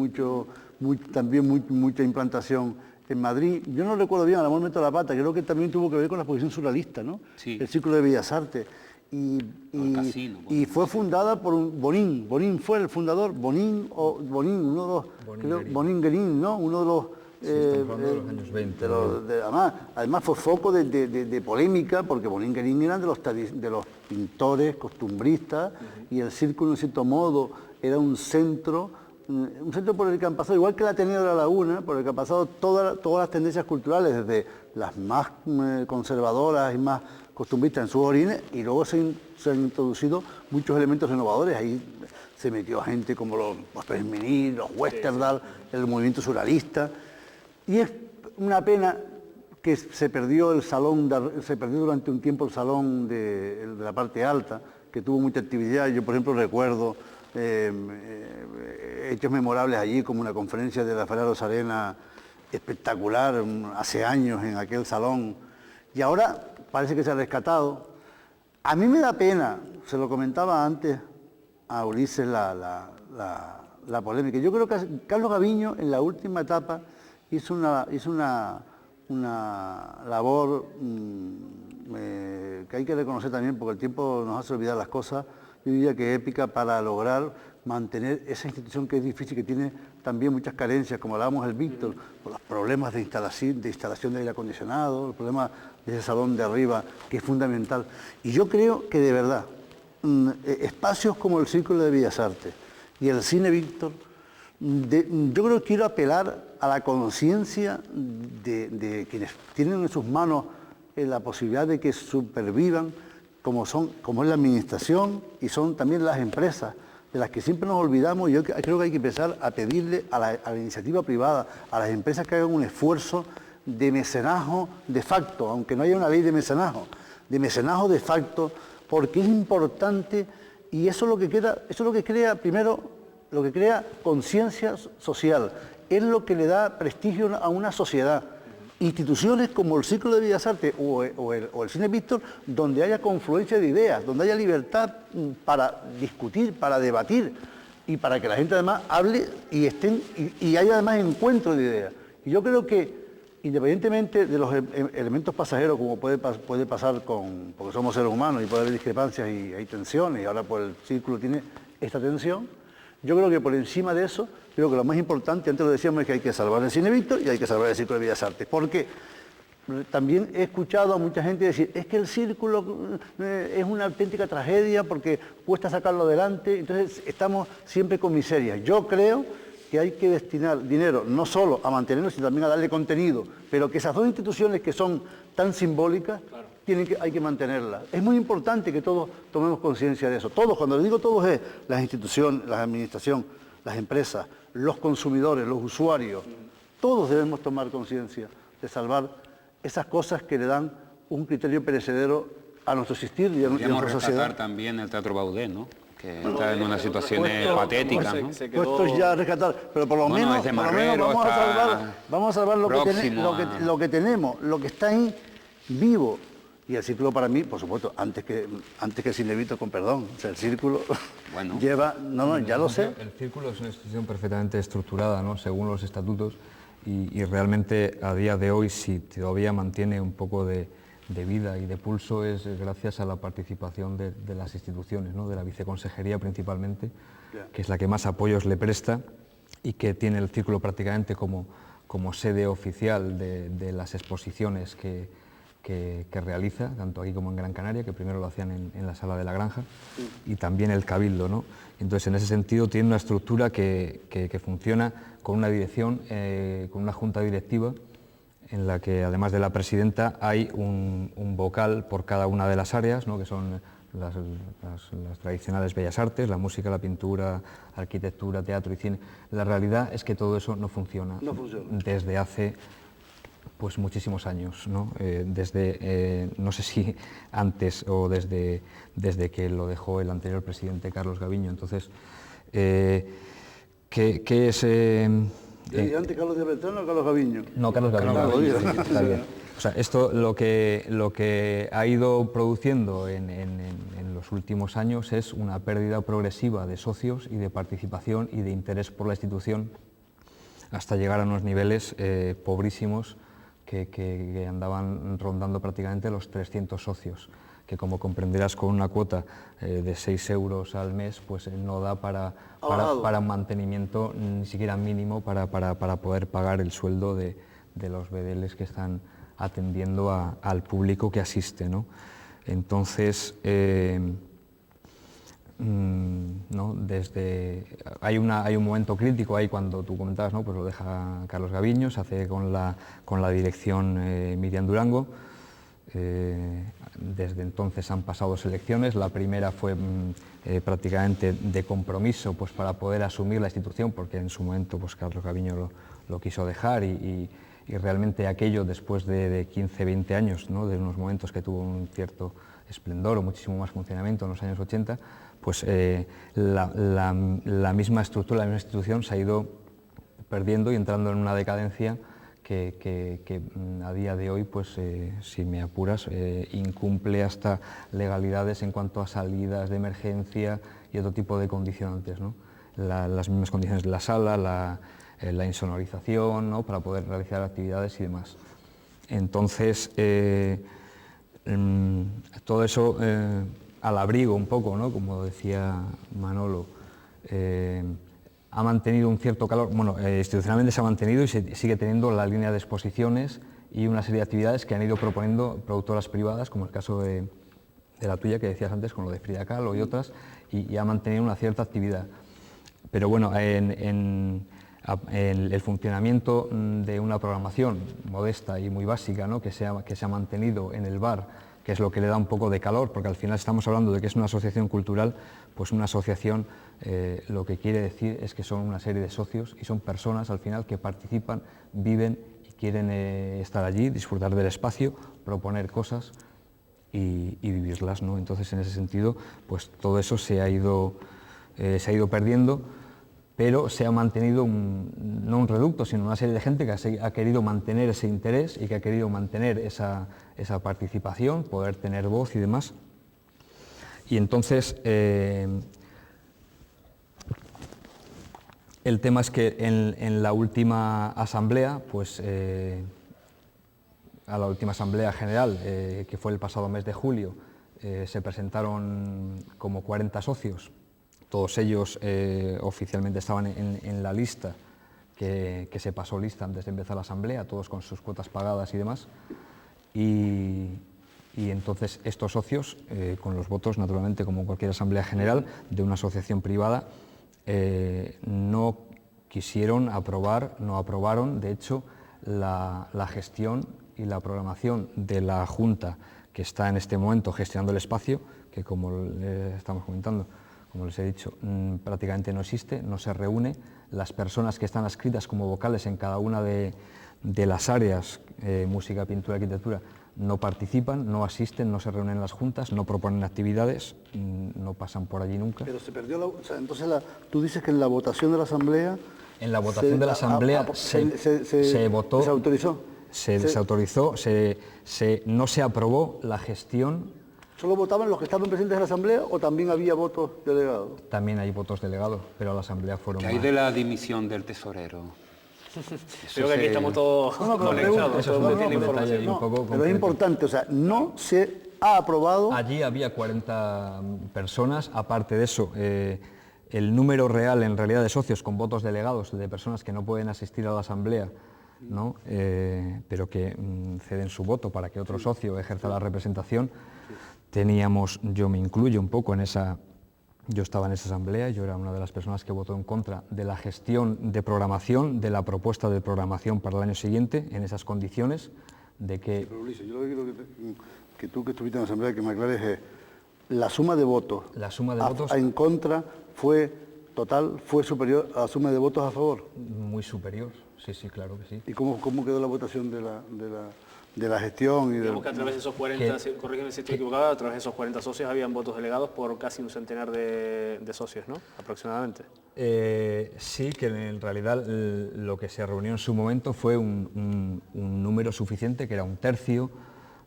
también mucha implantación en Madrid. Yo no recuerdo bien, al amor meto la pata, creo que también tuvo que ver con la exposición surrealista, ¿no? Sí. El Círculo de Bellas Artes. Y fue fundada por Bonín fue el fundador, Bonín, uno de los, Bonín Guerín, ¿no? Uno de los... Sí, estamos hablando de los años 20. Además fue foco de polémica, porque Bonín Guerín eran de los pintores costumbristas, y el Círculo, en cierto modo, era un centro por el que han pasado, igual que el Ateneo de la Laguna, por el que han pasado todas las tendencias culturales, desde las más conservadoras y más costumbristas en sus orígenes, y luego se han introducido muchos elementos renovadores. Ahí se metió gente como los Postmení, los Westerdal, el movimiento surrealista. Y es una pena que se perdió durante un tiempo el salón de la parte alta, que tuvo mucha actividad. Yo, por ejemplo, recuerdo hechos memorables allí, como una conferencia de Rafael Rosarena espectacular hace años en aquel salón. Y ahora parece que se ha rescatado. A mí me da pena, se lo comentaba antes a Ulises la polémica. Yo creo que Carlos Gaviño en la última etapa hizo una labor que hay que reconocer también, porque el tiempo nos hace olvidar las cosas, yo diría que épica, para lograr mantener esa institución que es difícil, que tiene también muchas carencias, como hablábamos del Víctor, por los problemas de instalación de aire acondicionado, los problemas de ese salón de arriba, que es fundamental. Y yo creo que de verdad, espacios como el Círculo de Bellas Artes y el Cine Víctor, yo creo que quiero apelar a la conciencia de quienes tienen en sus manos la posibilidad de que supervivan, como es la administración y son también las empresas, de las que siempre nos olvidamos. Yo creo que hay que empezar a pedirle a la iniciativa privada, a las empresas, que hagan un esfuerzo de mecenazgo de facto, aunque no haya una ley de mecenazgo de facto, porque es importante, y eso es lo que crea primero, lo que crea conciencia social, es lo que le da prestigio a una sociedad. instituciones como el Círculo de Bellas Artes o el Cine Víctor, donde haya confluencia de ideas, donde haya libertad para discutir, para debatir y para que la gente además hable y haya además encuentro de ideas. Y yo creo que, independientemente de los elementos pasajeros, como puede pasar porque somos seres humanos y puede haber discrepancias y hay tensiones, y ahora pues el Círculo tiene esta tensión, yo creo que por encima de eso, creo que lo más importante, antes lo decíamos, es que hay que salvar el Cine Víctor y hay que salvar el Círculo de Bellas Artes. Porque también he escuchado a mucha gente decir, es que el Círculo es una auténtica tragedia porque cuesta sacarlo adelante, entonces estamos siempre con miseria. Yo creo que hay que destinar dinero no solo a mantenerlo, sino también a darle contenido, pero que esas dos instituciones que son tan simbólicas, claro, hay que mantenerlas. Es muy importante que todos tomemos conciencia de eso. Todos, cuando les digo todos, es las instituciones, la administración, las empresas, los consumidores, los usuarios. Todos debemos tomar conciencia de salvar esas cosas que le dan un criterio perecedero a nuestro existir y a nuestra sociedad. También el Teatro Baudé, ¿no? Que está en unas situaciones patéticas, ¿no? Puestos ya a rescatar, pero por lo menos vamos a salvar lo que tenemos, lo que está ahí vivo. Y el Círculo para mí, por supuesto, antes que el Cine Víctor, con perdón, o sea, el Círculo lleva... No, ya lo sé. El Círculo es una institución perfectamente estructurada, ¿no?, según los estatutos, y realmente a día de hoy, si todavía mantiene un poco de vida y de pulso, es gracias a la participación de las instituciones, ¿no?, de la viceconsejería principalmente, que es la que más apoyos le presta y que tiene el Círculo prácticamente como sede oficial de las exposiciones que realiza, tanto aquí como en Gran Canaria, que primero lo hacían en la Sala de la Granja, y también el Cabildo, ¿no? Entonces, en ese sentido, tiene una estructura que funciona con una dirección, con una junta directiva, en la que, además de la presidenta, hay un vocal por cada una de las áreas, ¿no?, que son las tradicionales bellas artes, la música, la pintura, arquitectura, teatro y cine. La realidad es que todo eso no funciona. Desde hace pues muchísimos años, ¿no? Desde, no sé si antes o desde que lo dejó el anterior presidente Carlos Gaviño. Entonces, ¿qué es...? ¿Antes Carlos de Beltrán o Carlos Gaviño? No, Carlos Gaviño. Está bien. O sea, esto lo que ha ido produciendo en los últimos años es una pérdida progresiva de socios y de participación y de interés por la institución, hasta llegar a unos niveles pobrísimos que andaban rondando prácticamente los 300 socios, que, como comprenderás, con una cuota de 6 euros al mes, pues no da para un mantenimiento ni siquiera mínimo para poder pagar el sueldo de los bedeles que están atendiendo al público que asiste, ¿no? Entonces, ¿no?, hay un momento crítico ahí cuando tú comentabas, ¿no?, pues lo deja Carlos Gaviño, se hace con la dirección Miriam Durango. Desde entonces han pasado 2 elecciones. La primera fue prácticamente de compromiso, pues para poder asumir la institución, porque en su momento pues Carlos Gaviño lo quiso dejar y realmente aquello, después de 15-20 años, ¿no?, de unos momentos que tuvo un cierto esplendor o muchísimo más funcionamiento en los años 80, pues la misma estructura, la misma institución se ha ido perdiendo y entrando en una decadencia que a día de hoy, pues si me apuras, incumple hasta legalidades en cuanto a salidas de emergencia y otro tipo de condicionantes, ¿no? Las mismas condiciones de la sala, la insonorización, ¿no?, para poder realizar actividades y demás. Entonces, todo eso al abrigo un poco, ¿no?, como decía Manolo, ha mantenido un cierto calor. Bueno, institucionalmente se ha mantenido y se sigue teniendo la línea de exposiciones y una serie de actividades que han ido proponiendo productoras privadas, como el caso de la tuya que decías antes, con lo de Frida Kahlo y otras, y ha mantenido una cierta actividad. Pero bueno, en el funcionamiento de una programación modesta y muy básica, ¿no?, que se ha mantenido en el bar, que es lo que le da un poco de calor, porque al final estamos hablando de que es una asociación cultural, pues una asociación lo que quiere decir es que son una serie de socios y son personas al final que participan, viven y quieren estar allí, disfrutar del espacio, proponer cosas y vivirlas, ¿no? Entonces, en ese sentido, pues todo eso se ha ido perdiendo, pero se ha mantenido no un reducto, sino una serie de gente que ha querido mantener ese interés y que ha querido mantener esa participación, poder tener voz y demás. Y entonces, el tema es que en la última asamblea, pues a la última asamblea general, que fue el pasado mes de julio, se presentaron como 40 socios. Todos ellos oficialmente estaban en la lista, que se pasó lista antes de empezar la asamblea, todos con sus cuotas pagadas y demás. Y entonces estos socios, con los votos, naturalmente, como cualquier asamblea general de una asociación privada, no quisieron aprobar, no aprobaron, de hecho, la gestión y la programación de la Junta que está en este momento gestionando el espacio, que como estamos comentando, como les he dicho, prácticamente no existe, no se reúne. Las personas que están adscritas como vocales en cada una de las áreas, música, pintura, arquitectura, no participan, no asisten, no se reúnen en las juntas, no proponen actividades, no pasan por allí nunca. Pero se perdió o sea, entonces tú dices que en la votación de la Asamblea... En la votación de la Asamblea se votó... ¿Se autorizó? Se desautorizó, no se aprobó la gestión. ¿Solo votaban los que estaban presentes en la Asamblea o también había votos delegados? También hay votos delegados, pero a la Asamblea fueron más. ¿Qué hay de la dimisión del tesorero? Creo que aquí estamos todos conectados. Eso es un detalle un poco pero es importante, o sea, no se ha aprobado... Allí había 40 personas, aparte de eso, el número real en realidad de socios con votos delegados, de personas que no pueden asistir a la Asamblea, ¿no? Pero que ceden su voto para que otro socio ejerza la representación. Teníamos, yo me incluyo un poco en esa, yo estaba en esa asamblea, yo era una de las personas que votó en contra de la gestión de programación, de la propuesta de programación para el año siguiente, en esas condiciones de que... Pero Ulises, yo lo que quiero que tú que estuviste en la asamblea, que me aclares es, la suma de votos, en contra fue total, fue superior a la suma de votos a favor. Muy superior, sí, sí, claro que sí. ¿Y cómo quedó la votación de la gestión? Digamos que a través de esos 40, corrígeme si estoy equivocado, a través de esos 40 socios habían votos delegados por casi un centenar de socios, ¿no? Aproximadamente. Sí, que en realidad lo que se reunió en su momento fue un número suficiente, que era un tercio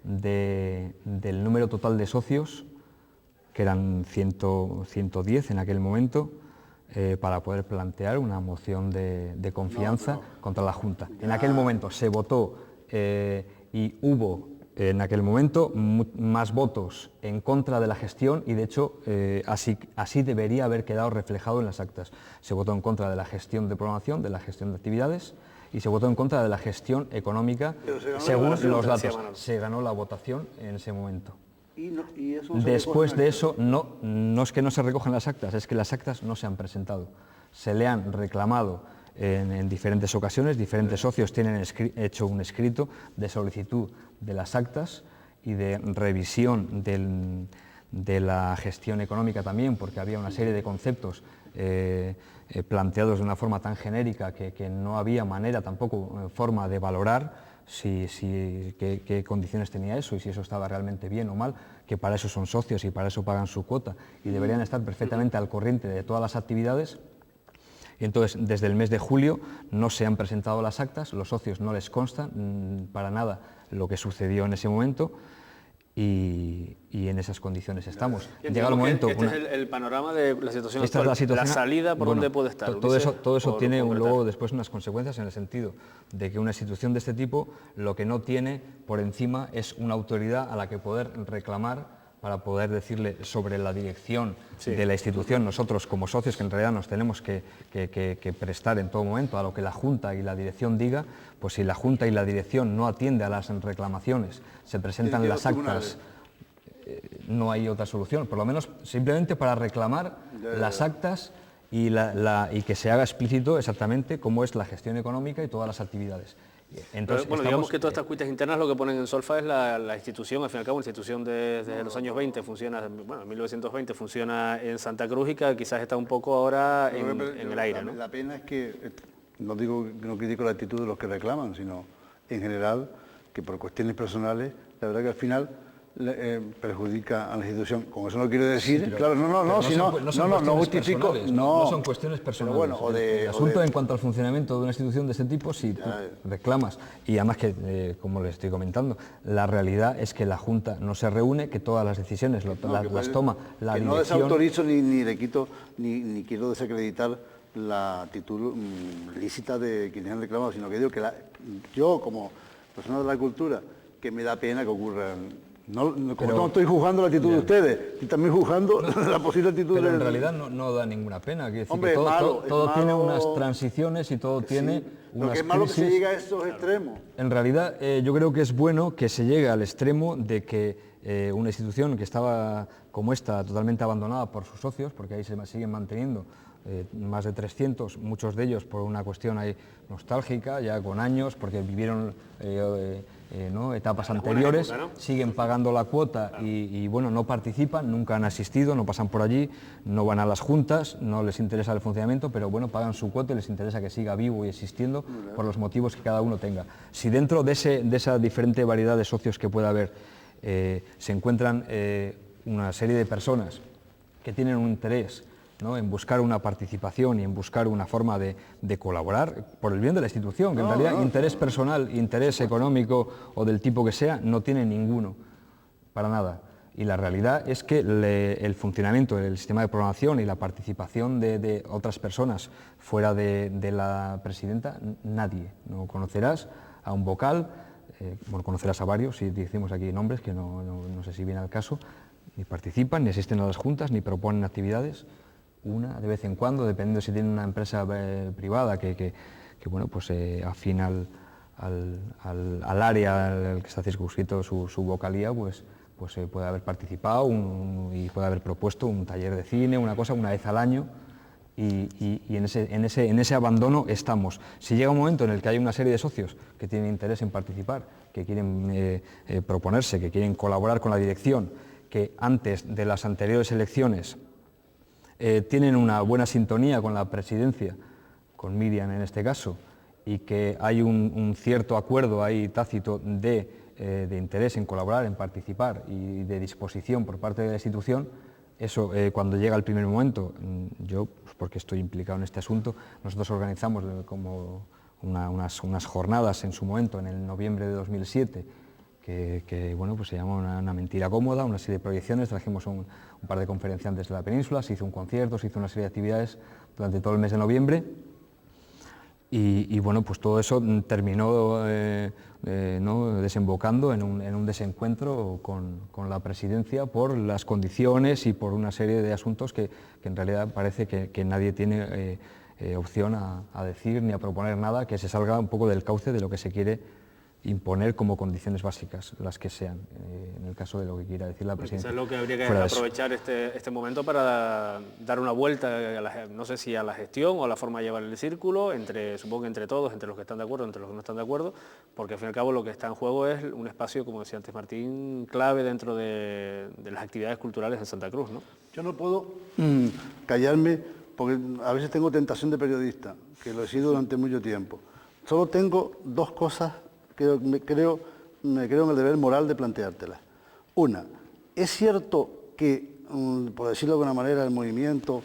del número total de socios, que eran 110 en aquel momento, para poder plantear una moción de confianza contra la Junta. Ya. En aquel momento se votó y hubo en aquel momento más votos en contra de la gestión y de hecho así debería haber quedado reflejado en las actas. Se votó en contra de la gestión de programación, de la gestión de actividades y se votó en contra de la gestión económica según los datos. Se ganó la votación en ese momento. ¿Y eso después de eso, no es que no se recojan las actas, es que las actas no se han presentado. Se le han reclamado en diferentes ocasiones, diferentes socios tienen hecho un escrito de solicitud de las actas y de revisión de la gestión económica también, porque había una serie de conceptos planteados de una forma tan genérica que no había manera tampoco, forma de valorar qué condiciones tenía eso y si eso estaba realmente bien o mal, que para eso son socios y para eso pagan su cuota y deberían estar perfectamente al corriente de todas las actividades. Y entonces, desde el mes de julio no se han presentado las actas, los socios no les consta para nada lo que sucedió en ese momento y en esas condiciones estamos. Llega el momento... Este es el panorama de la situación esta actual. Es la situación, la salida, ¿por dónde puede estar? Todo eso tiene luego después unas consecuencias en el sentido de que una institución de este tipo lo que no tiene por encima es una autoridad a la que poder reclamar para poder decirle sobre la dirección de la institución, nosotros como socios que en realidad nos tenemos que prestar en todo momento a lo que la Junta y la dirección diga, pues si la Junta y la dirección no atiende a las reclamaciones, se presentan las actas, no hay otra solución, por lo menos simplemente para reclamar las actas y que se haga explícito exactamente cómo es la gestión económica y todas las actividades. Entonces, bueno, digamos que todas estas cuitas internas lo que ponen en solfa es la institución, al fin y al cabo, una institución desde los años 20 funciona, bueno, 1920 funciona en Santa Cruz y que quizás está un poco ahora en el aire, ¿no? La pena es que, no critico la actitud de los que reclaman, sino en general que por cuestiones personales, la verdad que al final perjudica a la institución. Con eso no quiero decir, Sí, claro, no justifico, no son cuestiones personales. Bueno, el asunto en cuanto al funcionamiento de una institución de este tipo, si tú reclamas, y además que, como les estoy comentando, la realidad es que la Junta no se reúne, que todas las decisiones las toma la dirección. No desautorizo ni le quito, ni quiero desacreditar la actitud lícita de quienes han reclamado, sino que digo que yo, como persona de la cultura, que me da pena que ocurran. No estoy juzgando la actitud de ustedes, y también juzgando la posible actitud pero en realidad no da ninguna pena. Quiere decir, hombre, que todo malo, tiene unas transiciones y todo tiene unas lo que es malo crisis. que se llegue a esos extremos. En realidad, yo creo que es bueno que se llegue al extremo de que una institución que estaba como esta, totalmente abandonada por sus socios, porque ahí se siguen manteniendo más de 300, muchos de ellos por una cuestión ahí nostálgica, ya con años, porque vivieron etapas anteriores, época, ¿no? Siguen pagando la cuota y bueno, no participan, nunca han asistido, no pasan por allí, no van a las juntas, no les interesa el funcionamiento, pero bueno, pagan su cuota y les interesa que siga vivo y existiendo por los motivos que cada uno tenga. Si dentro de esa diferente variedad de socios que pueda haber se encuentran una serie de personas que tienen un interés, ¿no?, en buscar una participación y en buscar una forma de colaborar por el bien de la institución, que en realidad interés personal, interés económico o del tipo que sea, no tiene ninguno, para nada. Y la realidad es que el funcionamiento del sistema de programación y la participación de otras personas fuera de la presidenta, nadie. No conocerás a un vocal, bueno, conocerás a varios, si decimos aquí nombres, que no sé si viene al caso, ni participan, ni asisten a las juntas, ni proponen actividades. Una de vez en cuando, dependiendo si tiene una empresa privada que bueno, pues afina al área al que está circunscrito su vocalía, pues puede haber participado y puede haber propuesto un taller de cine, una cosa, una vez al año, y en ese abandono estamos. Si llega un momento en el que hay una serie de socios que tienen interés en participar, que quieren proponerse, que quieren colaborar con la dirección, que antes de las anteriores elecciones tienen una buena sintonía con la presidencia, con Miriam en este caso, y que hay un cierto acuerdo ahí tácito de interés en colaborar, en participar y de disposición por parte de la institución, eso cuando llega el primer momento, yo, pues porque estoy implicado en este asunto, nosotros organizamos como unas jornadas en su momento, en el noviembre de 2007, que bueno, pues se llamó una mentira cómoda, una serie de proyecciones, trajimos un par de conferenciantes de la península, se hizo un concierto, se hizo una serie de actividades durante todo el mes de noviembre y bueno, pues todo eso terminó desembocando en un desencuentro con la presidencia por las condiciones y por una serie de asuntos que en realidad parece que nadie tiene opción a decir ni a proponer nada que se salga un poco del cauce de lo que se quiere imponer como condiciones básicas, las que sean, en el caso de lo que quiera decir la presidencia. Quizás lo que habría que aprovechar este momento para dar una vuelta, no sé si a la gestión o a la forma de llevar el círculo, supongo que entre todos, entre los que están de acuerdo, entre los que no están de acuerdo, porque al fin y al cabo lo que está en juego es un espacio, como decía antes Martín, clave dentro de las actividades culturales en Santa Cruz, ¿no? Yo no puedo callarme, porque a veces tengo tentación de periodista, que lo he sido durante mucho tiempo. Solo tengo dos cosas que me creo en el deber moral de planteártelas. Una, es cierto que, por decirlo de alguna manera, el movimiento,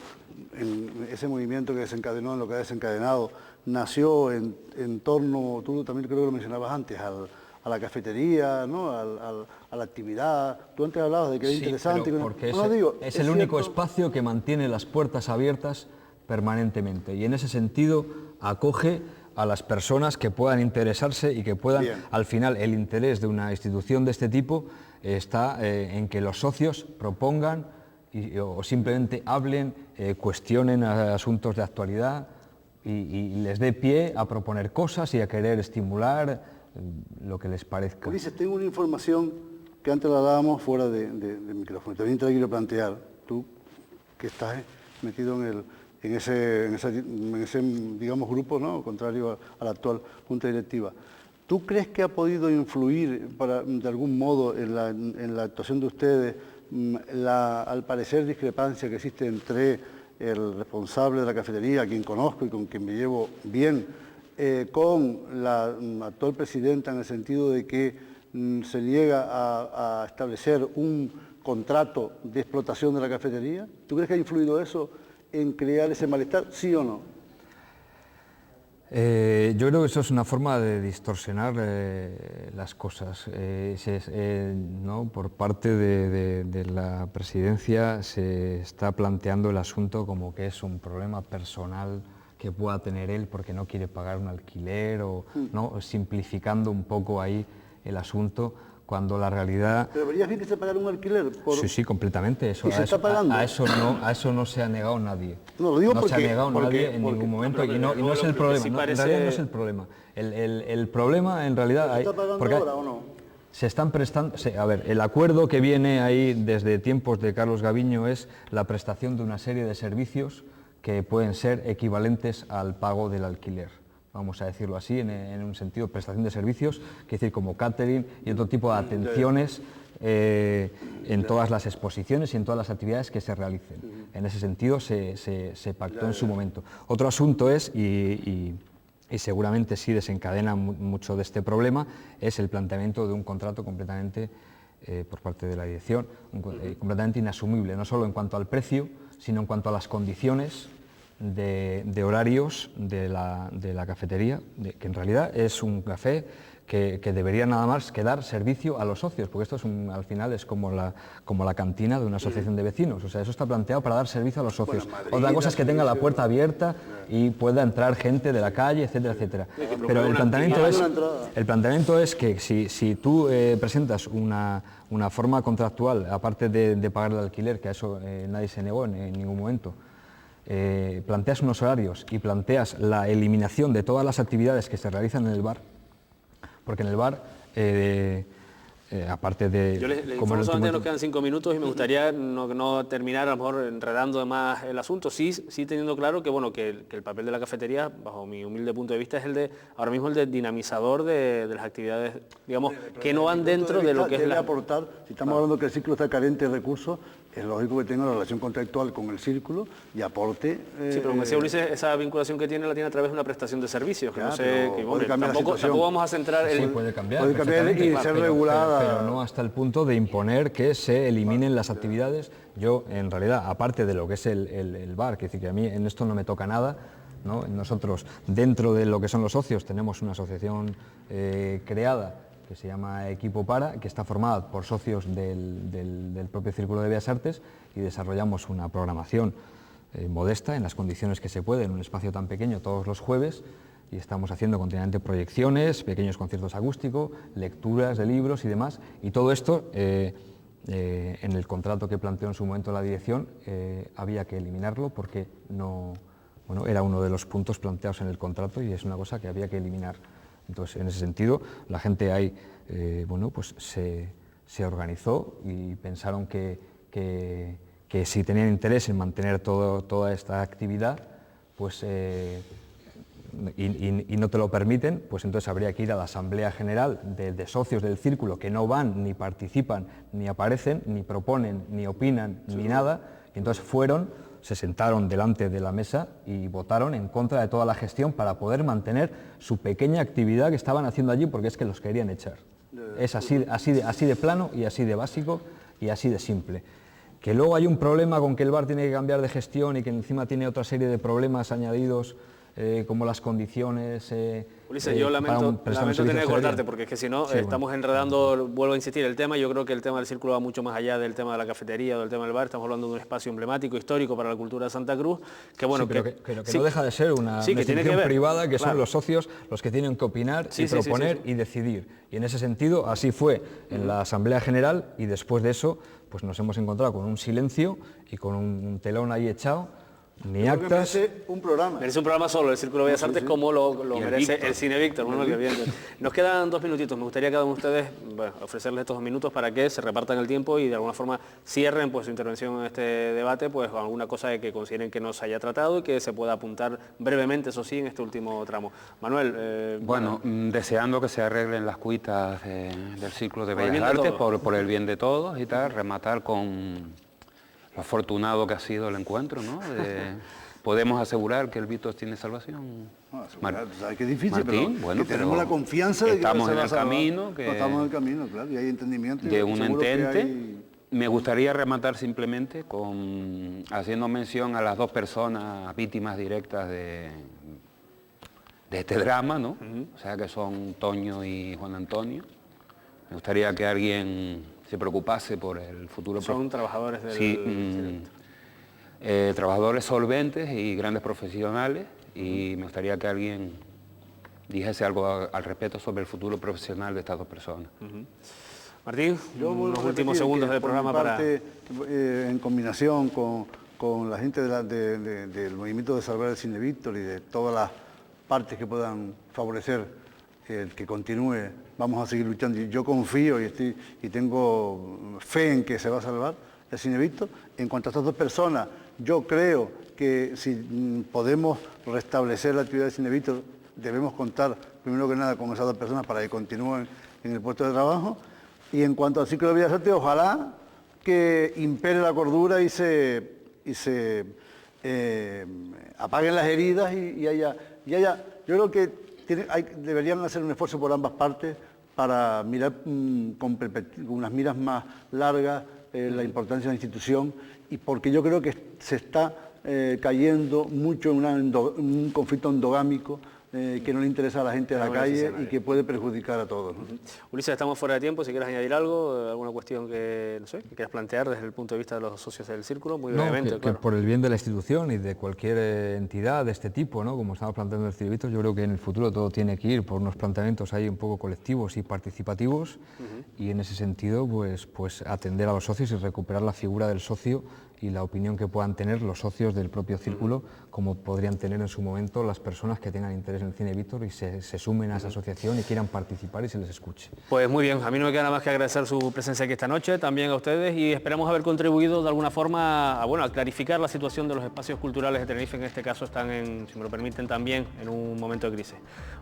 ese movimiento que desencadenó en lo que ha desencadenado, nació en torno, tú también creo que lo mencionabas antes, a la cafetería, ¿no?, a la actividad. Tú antes hablabas de que era interesante. Porque es el único espacio que mantiene las puertas abiertas permanentemente y en ese sentido acoge a las personas que puedan interesarse y que puedan, al final, el interés de una institución de este tipo está en que los socios propongan o simplemente hablen, cuestionen asuntos de actualidad y les dé pie a proponer cosas y a querer estimular lo que les parezca. Ulises, tengo una información que antes la dábamos fuera de micrófono. También te la quiero plantear, tú que estás metido en ese digamos, grupo, ¿no?, contrario a la actual Junta Directiva. ¿Tú crees que ha podido influir de algún modo en la actuación de ustedes al parecer discrepancia que existe entre el responsable de la cafetería, a quien conozco y con quien me llevo bien, con la actual presidenta, en el sentido de que se niega a establecer un contrato de explotación de la cafetería? ¿Tú crees que ha influido eso en crear ese malestar, sí o no? Yo creo que eso es una forma de distorsionar las cosas. ¿No? Por parte de la presidencia se está planteando el asunto como que es un problema personal que pueda tener él porque no quiere pagar un alquiler, o ¿no? Simplificando un poco ahí el asunto, cuando la realidad... ¿Pero verías bien que se pagara un alquiler? Sí, sí, completamente. Eso, ¿Y se está pagando? A eso no se ha negado nadie. No, lo digo no porque, se ha negado nadie en ningún momento, y no es el problema. sí En parece... realidad no es el problema. El problema en realidad... ¿Se está pagando ahora o no? Se están prestando... A ver, el acuerdo que viene ahí desde tiempos de Carlos Gaviño es la prestación de una serie de servicios que pueden ser equivalentes al pago del alquiler. Vamos a decirlo así, en un sentido, prestación de servicios, que decir, como catering y otro tipo de atenciones en todas las exposiciones y en todas las actividades que se realicen. En ese sentido se pactó en su momento. Otro asunto es, y seguramente sí desencadena mucho de este problema, es el planteamiento de un contrato completamente, por parte de la dirección, completamente inasumible, no solo en cuanto al precio, sino en cuanto a las condiciones de horarios de la cafetería, que en realidad es un café que debería nada más que dar servicio a los socios, porque esto es al final es como la cantina de una asociación de vecinos, o sea, eso está planteado para dar servicio a los socios. Bueno, Madrid, otra cosa es que tenga la puerta abierta y pueda entrar gente de la calle, etcétera, etcétera. Pero el planteamiento es que si tú presentas una forma contractual, aparte de pagar el alquiler, que a eso nadie se negó en ningún momento, planteas unos horarios y planteas la eliminación de todas las actividades que se realizan en el bar, porque en el bar, aparte de... Yo le informo solamente, nos quedan 5 minutos y me gustaría no terminar a lo mejor enredando más el asunto, sí teniendo claro que, bueno, que el papel de la cafetería, bajo mi humilde punto de vista, es ahora mismo el de dinamizador de las actividades, digamos, que no van dentro de lo que es la... aportar, si estamos hablando que el círculo está carente de recursos, es lógico que tenga una relación contractual con el círculo y aporte... sí, pero como decía Ulises, esa vinculación que tiene la tiene a través de una prestación de servicios, que no sé, que, hombre, tampoco vamos a centrar el... Sí, puede cambiar y ser regulada. Pero no hasta el punto de imponer que se eliminen las actividades. Yo, en realidad, aparte de lo que es el bar, que decir que a mí en esto no me toca nada, ¿no? Nosotros, dentro de lo que son los socios, tenemos una asociación creada que se llama Equipo Para, que está formada por socios del propio Círculo de Bellas Artes, y desarrollamos una programación modesta, en las condiciones que se puede, en un espacio tan pequeño, todos los jueves, y estamos haciendo continuamente proyecciones, pequeños conciertos acústicos, lecturas de libros y demás, y todo esto, en el contrato que planteó en su momento la dirección, había que eliminarlo porque era uno de los puntos planteados en el contrato y es una cosa que había que eliminar. Entonces, en ese sentido, la gente ahí pues se organizó y pensaron que si tenían interés en mantener toda esta actividad, pues, y no te lo permiten, pues entonces habría que ir a la Asamblea General de socios del Círculo, que no van, ni participan, ni aparecen, ni proponen, ni opinan, ni nada, y entonces se sentaron delante de la mesa y votaron en contra de toda la gestión para poder mantener su pequeña actividad que estaban haciendo allí, porque es que los querían echar. Es así de plano y así de básico y así de simple. Que luego hay un problema con que el bar tiene que cambiar de gestión y que encima tiene otra serie de problemas añadidos, como las condiciones... Ulises, yo lamento tener que cortarte, porque es que si no, estamos enredando, vuelvo a insistir, el tema. Yo creo que el tema del Círculo va mucho más allá del tema de la cafetería o del tema del bar. Estamos hablando de un espacio emblemático, histórico para la cultura de Santa Cruz, que bueno... Sí, pero que no deja de ser una institución privada, que son los socios los que tienen que opinar y proponer y decidir. Y en ese sentido, así fue en la Asamblea General, y después de eso, pues nos hemos encontrado con un silencio y con un telón ahí echado. Ni actas. Merece un programa. Merece un programa solo, el Círculo de Bellas Artes, como lo merece el Cine Víctor. Nos quedan 2 minutitos. Me gustaría a cada uno de ustedes ofrecerles estos 2 minutos para que se repartan el tiempo y de alguna forma cierren pues su intervención en este debate, pues con alguna cosa que consideren que no se haya tratado y que se pueda apuntar brevemente, eso sí, en este último tramo. Manuel. Deseando que se arreglen las cuitas del Círculo de Bellas Artes por el bien de todos y tal, rematar con... afortunado que ha sido el encuentro, ¿no? ¿Podemos asegurar que el Víctor tiene salvación? Sabes que es difícil, Martín, pero bueno, que tenemos pero la confianza de que estamos se en va a el salvar. camino, Estamos en el camino, claro, y hay entendimiento. de un seguro que entente. hay- Me gustaría rematar simplemente haciendo mención a las 2 personas víctimas directas de este drama, ¿no? O sea, que son Toño y Juan Antonio. Me gustaría que alguien se preocupase por el futuro. Son trabajadores del... Trabajadores solventes y grandes profesionales, y me gustaría que alguien dijese algo al respecto sobre el futuro profesional de estas 2 personas. Martín, Yo vuelvo unos a últimos repetir segundos que, del por mi programa parte, en combinación con la gente del movimiento de salvar el Cine Víctor y de todas las partes que puedan favorecer el que continúe, vamos a seguir luchando. Yo confío y tengo fe en que se va a salvar el Cine Víctor. En cuanto a estas 2 personas, yo creo que si podemos restablecer la actividad del Cine Víctor, debemos contar primero que nada con esas 2 personas para que continúen en el puesto de trabajo. Y en cuanto al ciclo de Bellas Artes, ojalá que impere la cordura y se apaguen las heridas y haya... Yo creo que deberían hacer un esfuerzo por ambas partes para mirar con unas miras más largas la importancia de la institución, y porque yo creo que se está cayendo mucho en un conflicto endogámico que no le interesa a la gente de la calle y que puede perjudicar a todos, ¿no? Ulises, estamos fuera de tiempo, si quieres añadir algo, alguna cuestión que, no sé, que quieras plantear desde el punto de vista de los socios del Círculo, muy brevemente. Que Claro. por el bien de la institución y de cualquier entidad de este tipo, ¿no? Como estamos planteando el Cine Víctor, yo creo que en el futuro todo tiene que ir por unos planteamientos ahí un poco colectivos y participativos, y en ese sentido pues atender a los socios y recuperar la figura del socio y la opinión que puedan tener los socios del propio Círculo, como podrían tener en su momento las personas que tengan interés en el Cine Víctor y se sumen a esa asociación y quieran participar y se les escuche. Pues muy bien, a mí no me queda nada más que agradecer su presencia aquí esta noche, también a ustedes, y esperamos haber contribuido de alguna forma a clarificar la situación de los espacios culturales de Tenerife. En este caso están, si me lo permiten, también en un momento de crisis.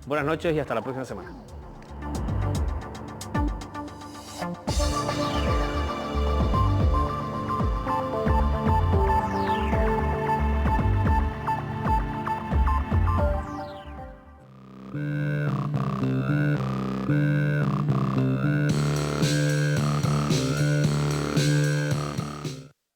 Buenas noches y hasta la próxima semana. Thank you.